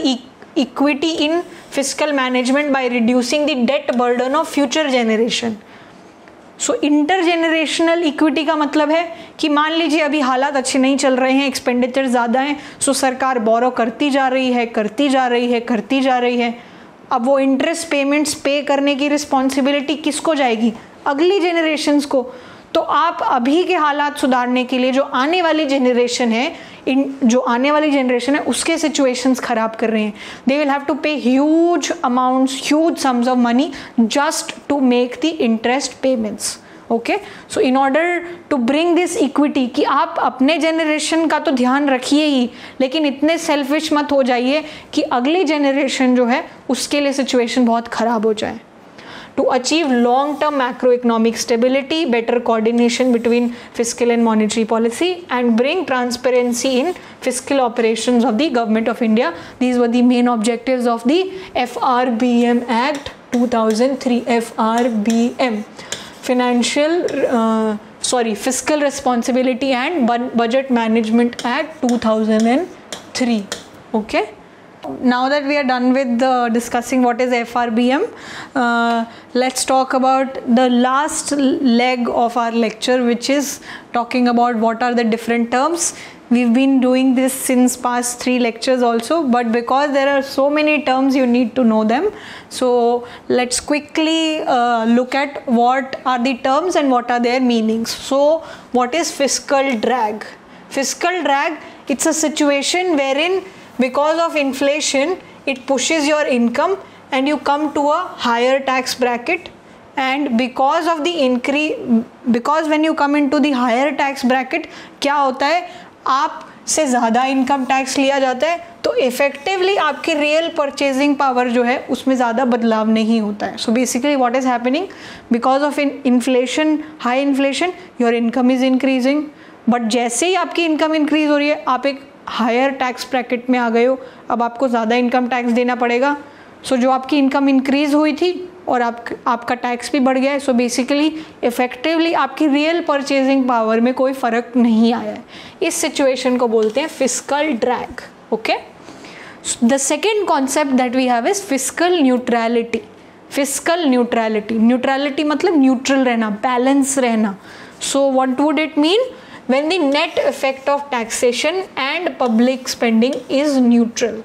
equity in fiscal management by reducing the debt burden of future generation. So intergenerational equity का मतलब है कि मान लीजिए अभी हालात अच्छे नहीं चल रहे हैं, एक्सपेंडिचर ज़्यादा हैं, सो सरकार बोरो करती जा रही है. अब वो इंटरेस्ट पेमेंट्स पे करने की रिस्पॉन्सिबिलिटी किसको जाएगी? अगली जनरेशन्स को. तो आप अभी के हालात सुधारने के लिए जो आने वाली जनरेशन है उसके सिचुएशंस ख़राब कर रहे हैं. They will have to pay huge amounts, huge sums of money just to make the interest payments. Okay, so in order to bring this equity कि आप अपने जनरेशन का तो ध्यान रखिए ही, लेकिन इतने सेल्फिश मत हो जाइए कि अगली जनरेशन जो है उसके लिए सिचुएशन बहुत ख़राब हो जाए. To achieve long-term macroeconomic stability, better coordination between fiscal and monetary policy, and bring transparency in fiscal operations of the Government of India. These were the main objectives of the FRBM Act 2003. FRBM, Fiscal Responsibility and Budget Management Act 2003. Okay. Now that we are done with discussing what is FRBM, let's talk about the last leg of our lecture, which is talking about what are the different terms. We've been doing this since past 3 lectures also, but because there are so many terms you need to know them. So let's quickly look at what are the terms and what are their meanings. So what is fiscal drag? Fiscal drag, it's a situation wherein because of inflation it pushes your income and you come to a higher tax bracket, and because of the increase, because when you come into the higher tax bracket क्या होता है, आप से ज़्यादा income tax लिया जाता है, तो इफेक्टिवली आपकी रियल परचेजिंग पावर जो है उसमें ज़्यादा बदलाव नहीं होता है. So basically what is happening, because of inflation, high inflation, your income is increasing, but जैसे ही आपकी इनकम इंक्रीज हो रही है आप एक हायर टैक्स ब्रैकेट में आ गए हो, अब आपको ज़्यादा इनकम टैक्स देना पड़ेगा. सो जो आपकी इनकम इंक्रीज हुई थी और आपका टैक्स भी बढ़ गया है, सो बेसिकली इफेक्टिवली आपकी रियल परचेजिंग पावर में कोई फ़र्क नहीं आया है. इस सिचुएशन को बोलते हैं fiscal drag. Okay, the second concept that we have is fiscal neutrality. Fiscal neutrality, neutrality मतलब न्यूट्रल रहना, बैलेंस रहना. So what would it mean? When the net effect of taxation and public spending is neutral.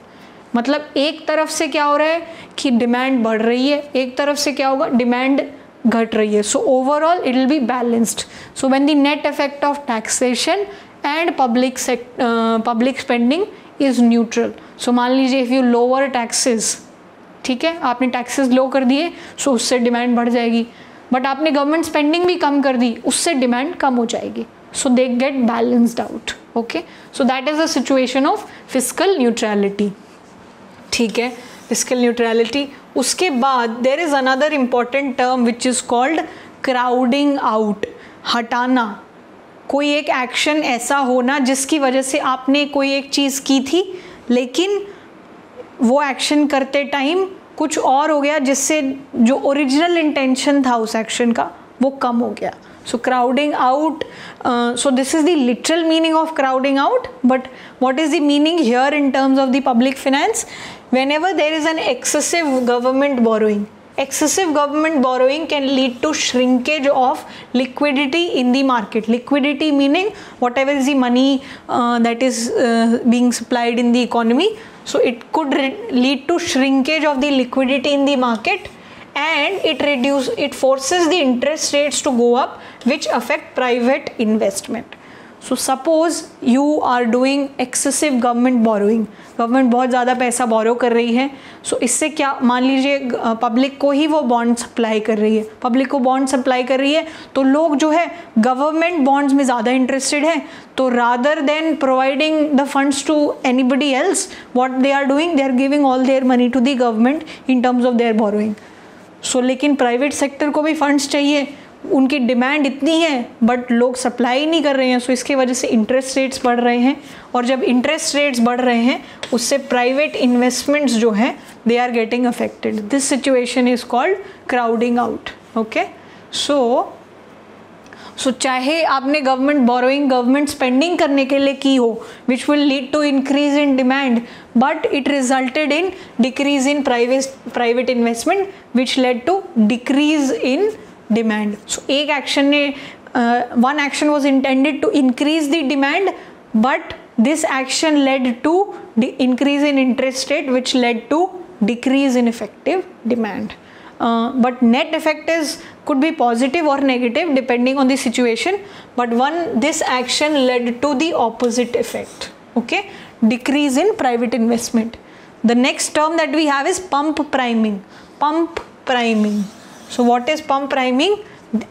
मतलब एक तरफ से क्या हो रहा है कि डिमांड बढ़ रही है, एक तरफ से क्या होगा, डिमांड घट रही है. So overall it will be balanced. So when the net effect of taxation and public spending is neutral. So मान लीजिए इफ़ यू लोअर टैक्सेस, ठीक है, आपने टैक्सेस लो कर दिए, सो उससे डिमांड बढ़ जाएगी. बट आपने गवर्नमेंट स्पेंडिंग भी कम कर दी, उससे डिमांड कम हो जाएगी. So they get balanced out. Okay, so that is the situation of fiscal neutrality. ठीक है, फिस्कल न्यूट्रलिटी. उसके बाद there is another important term which is called crowding out. हटाना. कोई एक एक्शन ऐसा होना जिसकी वजह से आपने कोई एक चीज़ की थी, लेकिन वो एक्शन करते टाइम कुछ और हो गया जिससे जो ओरिजिनल इंटेंशन था उस एक्शन का वो कम हो गया. So crowding out, so this is the literal meaning of crowding out, but what is the meaning here in terms of the public finance? Whenever there is an excessive government borrowing can lead to shrinkage of liquidity in the market. Liquidity meaning whatever is the money that is being supplied in the economy. So it could lead to shrinkage of the liquidity in the market, and it forces the interest rates to go up, which affect private investment. So suppose you are doing excessive government borrowing, government बहुत ज़्यादा पैसा बोरो कर रही है. सो इससे क्या, मान लीजिए पब्लिक को ही वो बॉन्ड सप्लाई कर रही है, तो लोग जो है गवर्नमेंट बॉन्ड्स में ज़्यादा इंटरेस्टेड है. तो rather than providing the funds to anybody else, what they are doing, they are giving all their money to the government in terms of their borrowing. So लेकिन प्राइवेट सेक्टर को भी funds चाहिए, उनकी demand इतनी है but लोग supply नहीं कर रहे हैं. सो इसके वजह से इंटरेस्ट रेट्स बढ़ रहे हैं, और जब इंटरेस्ट रेट्स बढ़ रहे हैं उससे प्राइवेट इन्वेस्टमेंट्स जो हैं they are getting affected. This situation is called crowding out. Okay, so चाहे आपने गवर्नमेंट बोरोइंग, गवर्नमेंट स्पेंडिंग करने के लिए की हो, which will lead to increase in demand, but it resulted in decrease in private investment which led to decrease in demand. So एक action ने, one action was intended to increase the demand, but this action led to the increase in interest rate, which led to decrease in effective demand. But net effect could be positive or negative depending on the situation, but this action led to the opposite effect. Okay, decrease in private investment. The next term that we have is pump priming. So what is pump priming?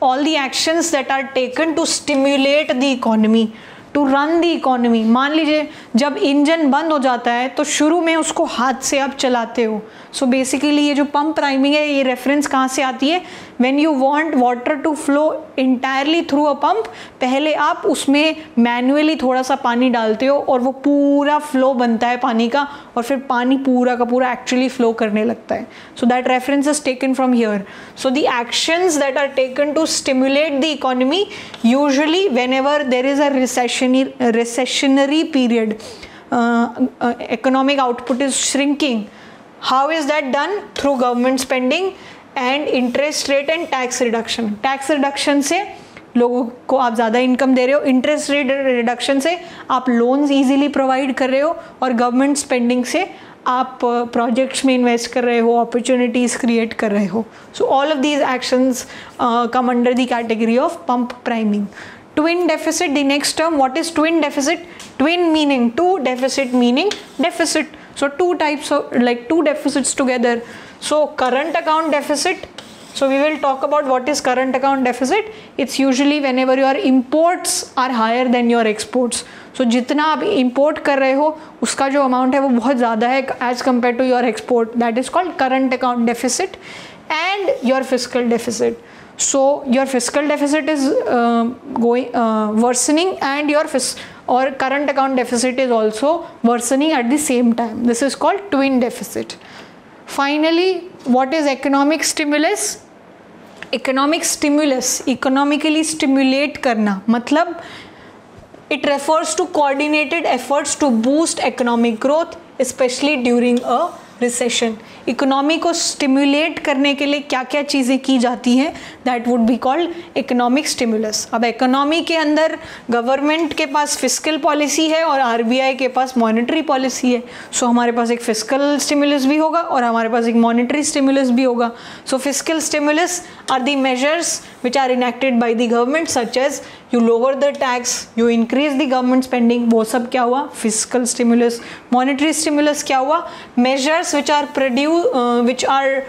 All the actions that are taken to stimulate the economy, to run the economy. मान लीजिए जब engine बंद हो जाता है तो शुरू में उसको हाथ से आप चलाते हो. सो बेसिकली ये जो पंप प्राइमिंग है, ये रेफरेंस कहाँ से आती है? When you want water to flow entirely through a pump, पहले आप उसमें मैन्युअली थोड़ा सा पानी डालते हो और वो पूरा फ्लो बनता है पानी का, और फिर पानी पूरा का पूरा एक्चुअली फ्लो करने लगता है. So that reference is taken from here. So the actions that are taken to stimulate the economy, usually whenever there is a recessionary period, economic output is shrinking. How is that done? Through government spending and interest rate and tax reduction. Tax reduction से लोगों को आप ज़्यादा income दे रहे हो, interest rate reduction से आप loans easily provide कर रहे हो, और गवर्नमेंट स्पेंडिंग से आप प्रोजेक्ट्स में इन्वेस्ट कर रहे हो, अपॉर्चुनिटीज़ क्रिएट कर रहे हो. So all of these actions come under the category of pump priming. Twin deficit, the next term. What is twin deficit? Twin meaning two, deficit meaning deficit. So two types of, like two deficits together. So current account deficit. So we will talk about what is current account deficit. It's usually whenever your imports are higher than your exports. So जितना आप import कर रहे हो उसका जो amount है वो बहुत ज़्यादा है as compared to your export. That is called current account deficit. And your fiscal deficit. So your fiscal deficit is worsening, and your current account deficit is also worsening at the same time. This is called twin deficit. Finally, what is economic stimulus? Economic stimulus, economically stimulate करना, मतलब it refers to coordinated efforts to boost economic growth, especially during a recession. Economy को stimulate करने के लिए क्या क्या चीज़ें की जाती हैं, that would be called economic stimulus. अब इकोनॉमी के अंदर गवर्नमेंट के पास फिस्कल पॉलिसी है और आरबीआई के पास मॉनेटरी पॉलिसी है. सो हमारे पास एक फिस्कल स्टिमुलस भी होगा और हमारे पास एक मॉनेटरी स्टिमुलस भी होगा. So fiscal stimulus are the measures which are enacted by the government, such as you lower the tax, you increase the government spending, वो सब क्या हुआ? Fiscal stimulus. Monetary stimulus क्या हुआ? Measures which are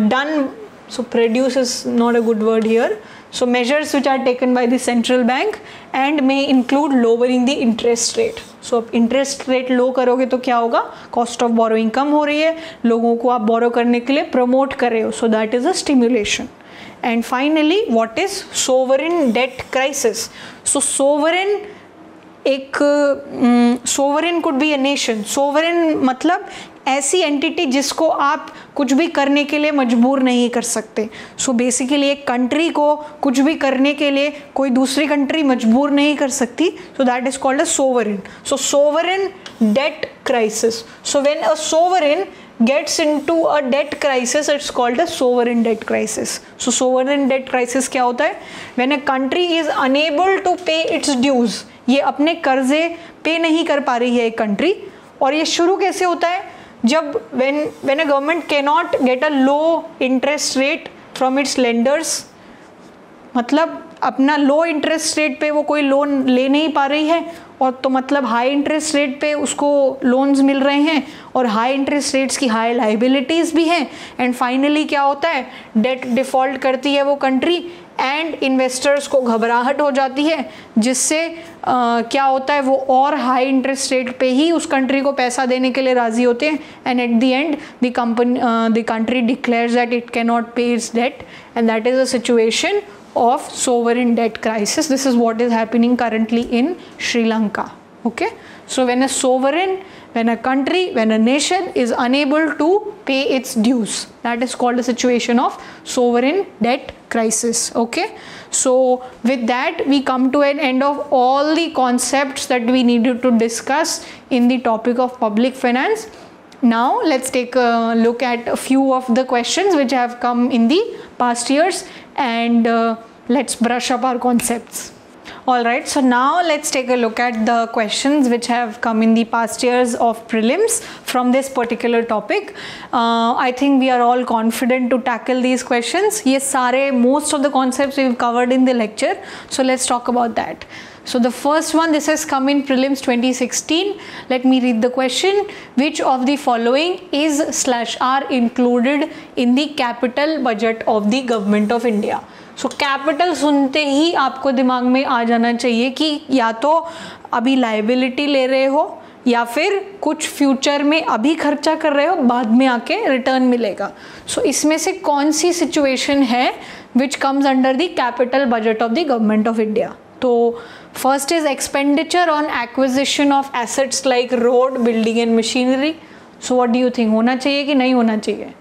done, so produce is not a good word here, so measures which are taken by the central bank and may include lowering the interest rate. So अब interest rate लो करोगे तो क्या होगा? Cost of borrowing कम हो रही है, लोगों को आप बोरो करने के लिए प्रमोट कर रहे हो, so that is a stimulation. And finally what is sovereign debt crisis? So sovereign sovereign could be a nation. Sovereign मतलब ऐसी एंटिटी जिसको आप कुछ भी करने के लिए मजबूर नहीं कर सकते. सो बेसिकली एक कंट्री को कुछ भी करने के लिए कोई दूसरी कंट्री मजबूर नहीं कर सकती. So that is called a sovereign. So sovereign debt crisis. So when a sovereign gets into a debt crisis, it's called a sovereign debt crisis. So sovereign debt crisis क्या होता है? When a country is unable to pay its dues, ये अपने कर्जे पे नहीं कर पा रही है एक कंट्री. और ये शुरू कैसे होता है? जब when a government cannot get a low interest rate from its lenders, मतलब अपना लो इंटरेस्ट रेट पे वो कोई लोन ले नहीं पा रही है, और तो मतलब हाई इंटरेस्ट रेट पे उसको लोन्स मिल रहे हैं, और हाई इंटरेस्ट रेट्स की हाई लाइबिलिटीज़ भी हैं. एंड फाइनली क्या होता है? डेट डिफ़ॉल्ट करती है वो कंट्री, एंड इन्वेस्टर्स को घबराहट हो जाती है, जिससे क्या होता है? वो और हाई इंटरेस्ट रेट पे ही उस कंट्री को पैसा देने के लिए राज़ी होते हैं. And at the end the country declares that it can not pay its debt, and that is a situation of sovereign debt crisis. This is what is happening currently in Sri Lanka. Okay, so when a country, when a nation is unable to pay its dues, that is called a situation of sovereign debt crisis. Okay, so with that we come to an end of all the concepts that we needed to discuss in the topic of public finance. Now let's take a look at a few of the questions which have come in the past years, and let's brush up our concepts. Alright, so now let's take a look at the questions which have come in the past years of prelims from this particular topic. I think we are all confident to tackle these questions. Ye sare, most of the concepts we've covered in the lecture, so let's talk about that. So the first one, this has come in prelims 2016. Let me read the question. Which of the following is/are included in the capital budget of the government of India? So capital सुनते ही आपको दिमाग में आ जाना चाहिए कि या तो अभी लाइबिलिटी ले रहे हो, या फिर कुछ फ्यूचर में अभी खर्चा कर रहे हो, बाद में आके रिटर्न मिलेगा. सो इसमें से कौन सी सिचुएशन है which comes under the capital budget of the government of India? तो first is expenditure on acquisition of assets like road, building and machinery. So what do you think, होना चाहिए कि नहीं होना चाहिए?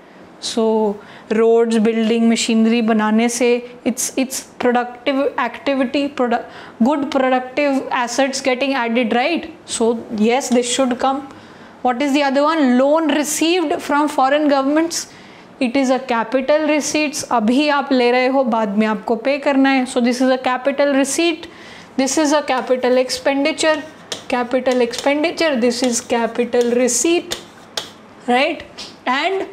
सो रोड्स, बिल्डिंग, मशीनरी बनाने से it's productive activity, good productive assets getting added, right? So yes, this should come. What is the other one? Loan received from foreign governments. It is a capital receipts. अभी आप ले रहे हो, बाद में आपको पे करना है. So this is a capital receipt. This is a capital expenditure. Capital expenditure. This is capital receipt, right? And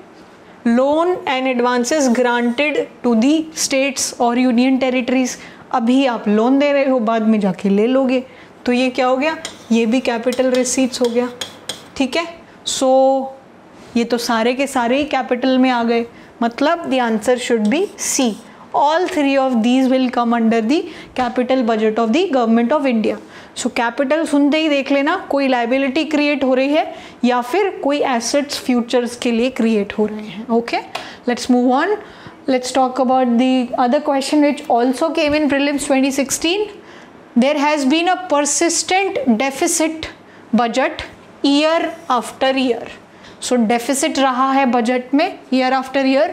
loan and advances granted to the states or union territories. अभी आप लोन दे रहे हो, बाद में जाके ले लोगे, तो ये क्या हो गया? ये भी कैपिटल रिसीट्स हो गया. ठीक है, सो ये तो सारे के सारे ही कैपिटल में आ गए. मतलब the answer should be C. All three of these will come under the capital budget of the government of India. So capital सुनते ही देख लेना, कोई liability create हो रही है या फिर कोई assets futures के लिए create हो रहे हैं. Okay, let's move on. Let's talk about the other question which also came in prelims 2016. There has been a persistent deficit budget year after year. So deficit रहा है budget में year after year.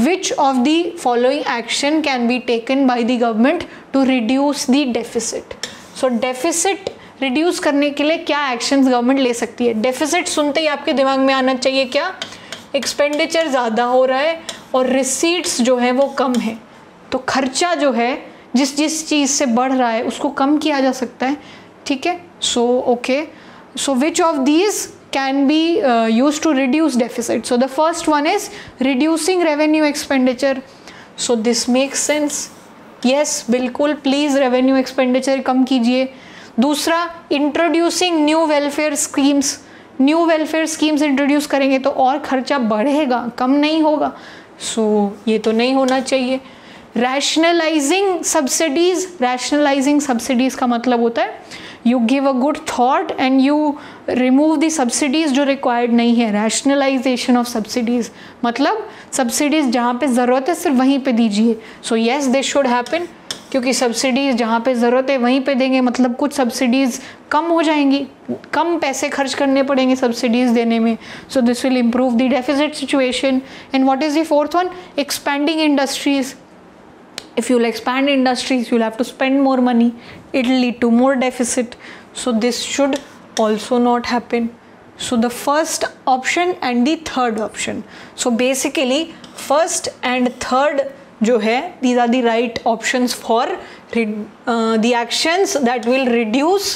Which of the following action can be taken by the government to reduce the deficit? So deficit reduce करने के लिए क्या actions government ले सकती है? Deficit सुनते ही आपके दिमाग में आना चाहिए क्या? Expenditure ज़्यादा हो रहा है और receipts जो है वो कम है. तो खर्चा जो है जिस चीज़ से बढ़ रहा है उसको कम किया जा सकता है. ठीक है, so okay, so which of these can be used to reduce deficit? So the first one is reducing revenue expenditure. So this makes sense. Yes बिल्कुल, प्लीज़ रेवेन्यू एक्सपेंडिचर कम कीजिए। दूसरा, introducing new welfare schemes, new welfare schemes introduce करेंगे तो और खर्चा बढ़ेगा, कम नहीं होगा। सो ये तो नहीं होना चाहिए। रैशनलाइजिंग सब्सिडीज, रैशनलाइजिंग सब्सिडीज का मतलब होता है you give a good thought and you remove the subsidies जो रिक्वायर्ड नहीं है। रैशनलाइजेशन ऑफ सब्सिडीज मतलब सब्सिडीज जहाँ पे ज़रूरत है सिर्फ वहीं पे दीजिए। So yes this should happen, क्योंकि सब्सिडीज़ जहाँ पे ज़रूरत है वहीं पे देंगे, मतलब कुछ सब्सिडीज़ कम हो जाएंगी, कम पैसे खर्च करने पड़ेंगे सब्सिडीज़ देने में। So this will improve the deficit situation. And what is the fourth one? Expanding industries. If you'll expand industries, you'll have to spend more money. It will lead to more deficit. So this should also not happen. So the first option and the third option. So basically first and third जो है, these are the right options for the actions that will reduce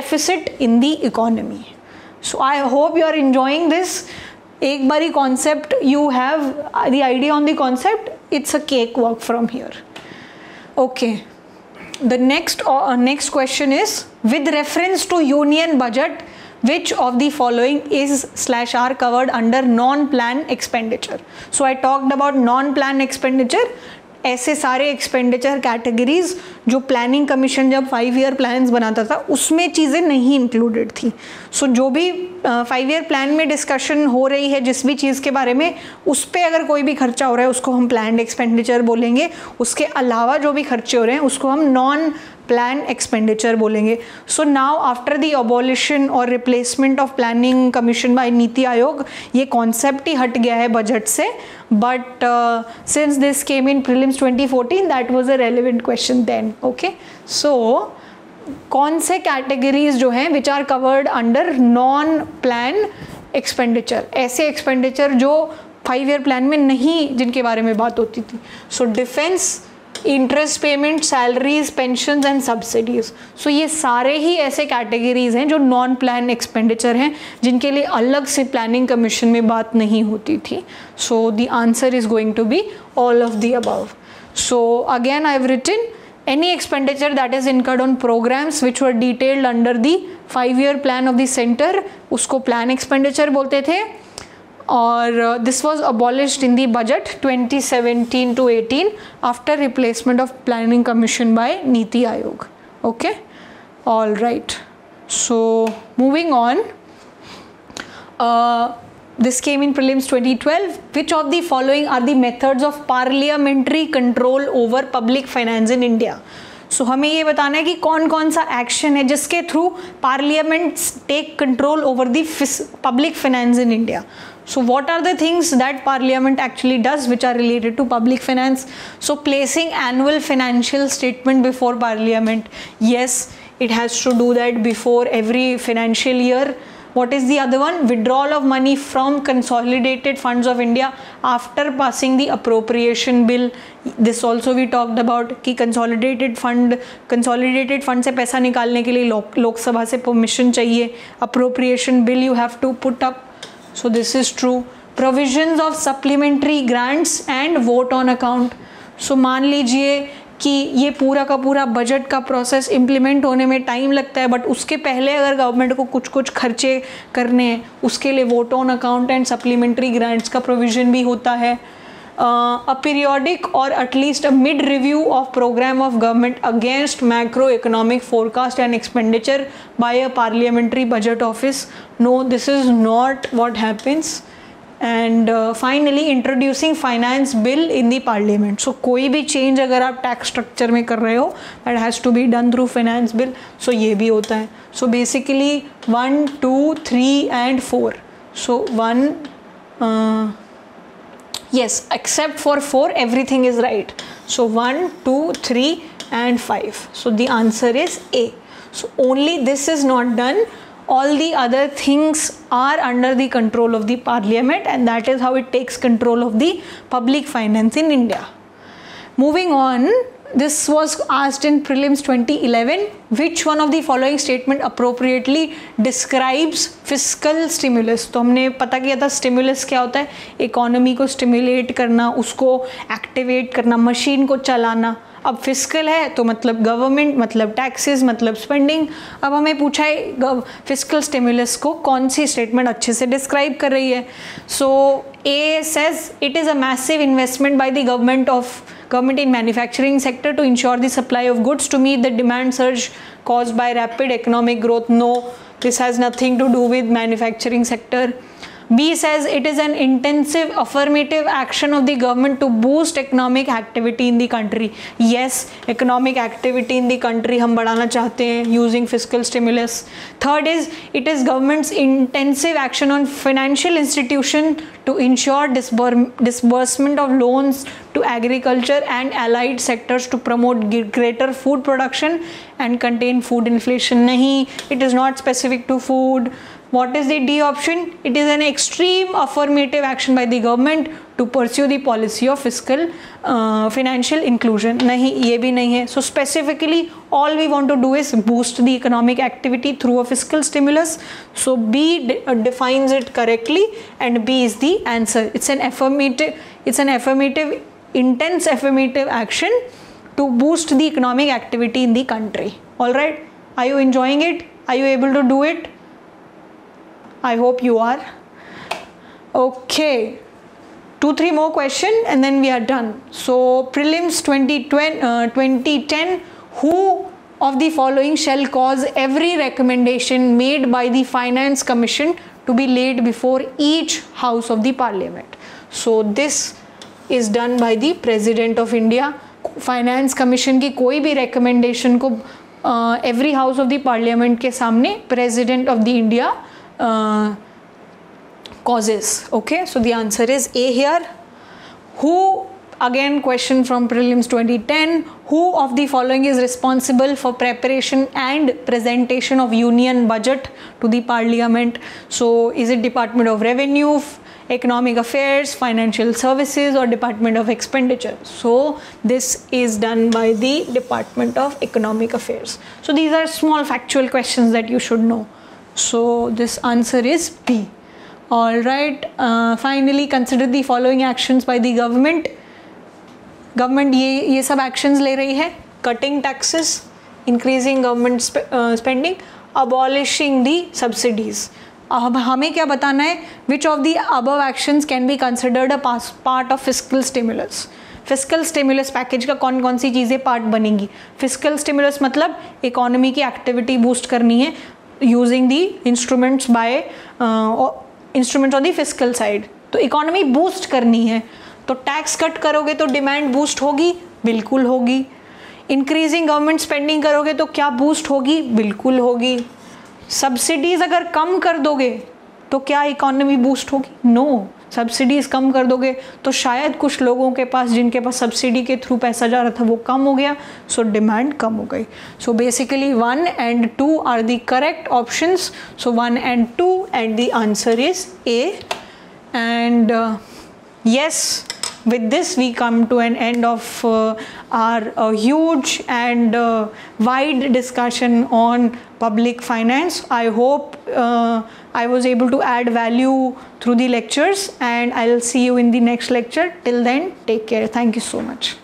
deficit in the economy. So I hope you are enjoying this. एक बारी concept, you have the idea on the concept, it's a cakewalk from here. Okay, the next question is, with reference to union budget, which of the following is/are covered under non-plan expenditure? So I talked about non-plan expenditure, ऐसे सारे expenditure categories जो planning commission जब 5 year plans बनाता था उसमें चीज़ें नहीं included थी। सो जो भी 5 ईयर प्लान में डिस्कशन हो रही है जिस भी चीज़ के बारे में, उस पर अगर कोई भी खर्चा हो रहा है उसको हम प्लान्ड एक्सपेंडिचर बोलेंगे। उसके अलावा जो भी खर्चे हो रहे हैं उसको हम नॉन प्लान एक्सपेंडिचर बोलेंगे। So now after the abolition और replacement of planning commission by NITI Aayog, ये कॉन्सेप्ट ही हट गया है बजट से। But since this came in prelims 2014, that was a relevant question then. Okay, so कौन से कैटेगरीज जो हैं which are covered under non plan expenditure? ऐसे एक्सपेंडिचर जो 5 ईयर प्लान में नहीं, जिनके बारे में बात होती थी। So defence, interest payment, salaries, pension and subsidies. So ये सारे ही ऐसे कैटेगरीज हैं जो नॉन प्लान एक्सपेंडिचर हैं, जिनके लिए अलग से प्लानिंग कमीशन में बात नहीं होती थी। So the answer is going to be all of the above. So again I have written any expenditure that is incurred on programs which were detailed under the 5-year plan of the center, उसको plan expenditure बोलते थे। और this was abolished in the budget 2017 to 18 after replacement of planning commission by Niti Aayog. Okay, all right, so moving on, this came in prelims 2012. Which of the following are the methods of parliamentary control over public finance in India? So हमें ये बताना है कि कौन कौन सा action है जिसके through parliament take control over the public finance in India. So what are the things that parliament actually does which are related to public finance? So placing annual financial statement before parliament. Yes, it has to do that before every financial year. What is the other one? Withdrawal of money from consolidated funds of India after passing the appropriation bill. This also we talked about कि consolidated fund से पैसा निकालने के लिए लोकसभा से permission चाहिए. Appropriation bill you have to put up. So this is true. Provisions of supplementary grants and vote on account. So मान लीजिए कि ये पूरा का पूरा बजट का प्रोसेस इम्प्लीमेंट होने में टाइम लगता है, बट उसके पहले अगर गवर्नमेंट को कुछ कुछ खर्चे करने हैं उसके लिए vote on account and supplementary grants का प्रोविज़न भी होता है. अ पीरियोडिक और at least a mid review of programme of government against macro economic forecast and expenditure by a parliamentary budget office. No, this is not what happens. And finally introducing finance bill in the parliament. So कोई भी change अगर आप tax structure में कर रहे हो that has to be done through finance bill. So ये भी होता है. So basically 1, 2, 3 and 4. So 1 yes, except for 4 everything is right. So 1, 2, 3 and 5. So the answer is A. So only this is not done. All the other things are under the control of the parliament, and that is how it takes control of the public finance in India. Moving on, this was asked in prelims 2011. Which one of the following statement appropriately describes fiscal stimulus? तो हमने पता किया था stimulus क्या होता है, economy को stimulate करना, उसको एक्टिवेट करना, मशीन को चलाना. अब फिस्कल है तो मतलब गवर्नमेंट, मतलब टैक्सेस, मतलब स्पेंडिंग. अब हमें पूछा है फिस्कल स्टिमुलस को कौन सी स्टेटमेंट अच्छे से डिस्क्राइब कर रही है. So A says it is a massive investment by the government in manufacturing sector to ensure the supply of goods to meet the demand surge caused by rapid economic growth. No, this has nothing to do with manufacturing sector. B says it is an intensive affirmative action of the government to boost economic activity in the country. Yes, economic activity in the country हम बढ़ाना चाहते हैं using fiscal stimulus. Third is it is government's intensive action on financial institution to ensure disbursement of loans to agriculture and allied sectors to promote greater food production and contain food inflation. नहीं, it is not specific to food. What is the D option? It is an extreme affirmative action by the government to pursue the policy of fiscal financial inclusion. नहीं, ये भी नहीं है. So specifically all we want to do is boost the economic activity through a fiscal stimulus. So B defines it correctly and B is the answer. It's an affirmative, intense affirmative action to boost the economic activity in the country. All right, are you enjoying it? Are you able to do it? I hope you are. Okay, 2-3 more questions and then we are done. So prelims 2010, who of the following shall cause every recommendation made by the Finance Commission to be laid before each house of the Parliament? So this is done by the President of India. Finance Commission की कोई भी recommendation को every house of the Parliament के सामने President of the India causes. Okay, so the answer is A here. Who, again question from prelims 2010, who of the following is responsible for preparation and presentation of union budget to the Parliament? So is it Department of Revenue, Economic Affairs, Financial Services or Department of Expenditure? So this is done by the Department of Economic Affairs. So these are small factual questions that you should know. So this answer is B. All right, finally consider the following actions by the government. Government ये सब actions ले रही है: cutting taxes, increasing government spending, abolishing the subsidies. अब हमें क्या बताना है? Which of the above actions can be considered a part of fiscal stimulus? Fiscal stimulus package का कौन कौन सी चीज़ें पार्ट बनेंगी? फिस्कल स्टिमुलस मतलब इकोनॉमी की एक्टिविटी बूस्ट करनी है using the instruments on the fiscal side. तो इकोनॉमी बूस्ट करनी है तो टैक्स कट करोगे तो डिमांड बूस्ट होगी, बिल्कुल होगी. इंक्रीजिंग गवर्नमेंट स्पेंडिंग करोगे तो क्या बूस्ट होगी, बिल्कुल होगी. सब्सिडीज अगर कम कर दोगे तो क्या इकोनॉमी बूस्ट होगी? नो. सब्सिडीज़ कम कर दोगे तो शायद कुछ लोगों के पास जिनके पास सब्सिडी के थ्रू पैसा जा रहा था वो कम हो गया, सो डिमांड कम हो गई. So basically 1 and 2 are the correct options. So 1 and 2 and the answer is A. And yes, with this we come to an end of our huge and wide discussion on public finance. I hope I was able to add value through the lectures, and I'll see you in the next lecture. Till then, take care. Thank you so much.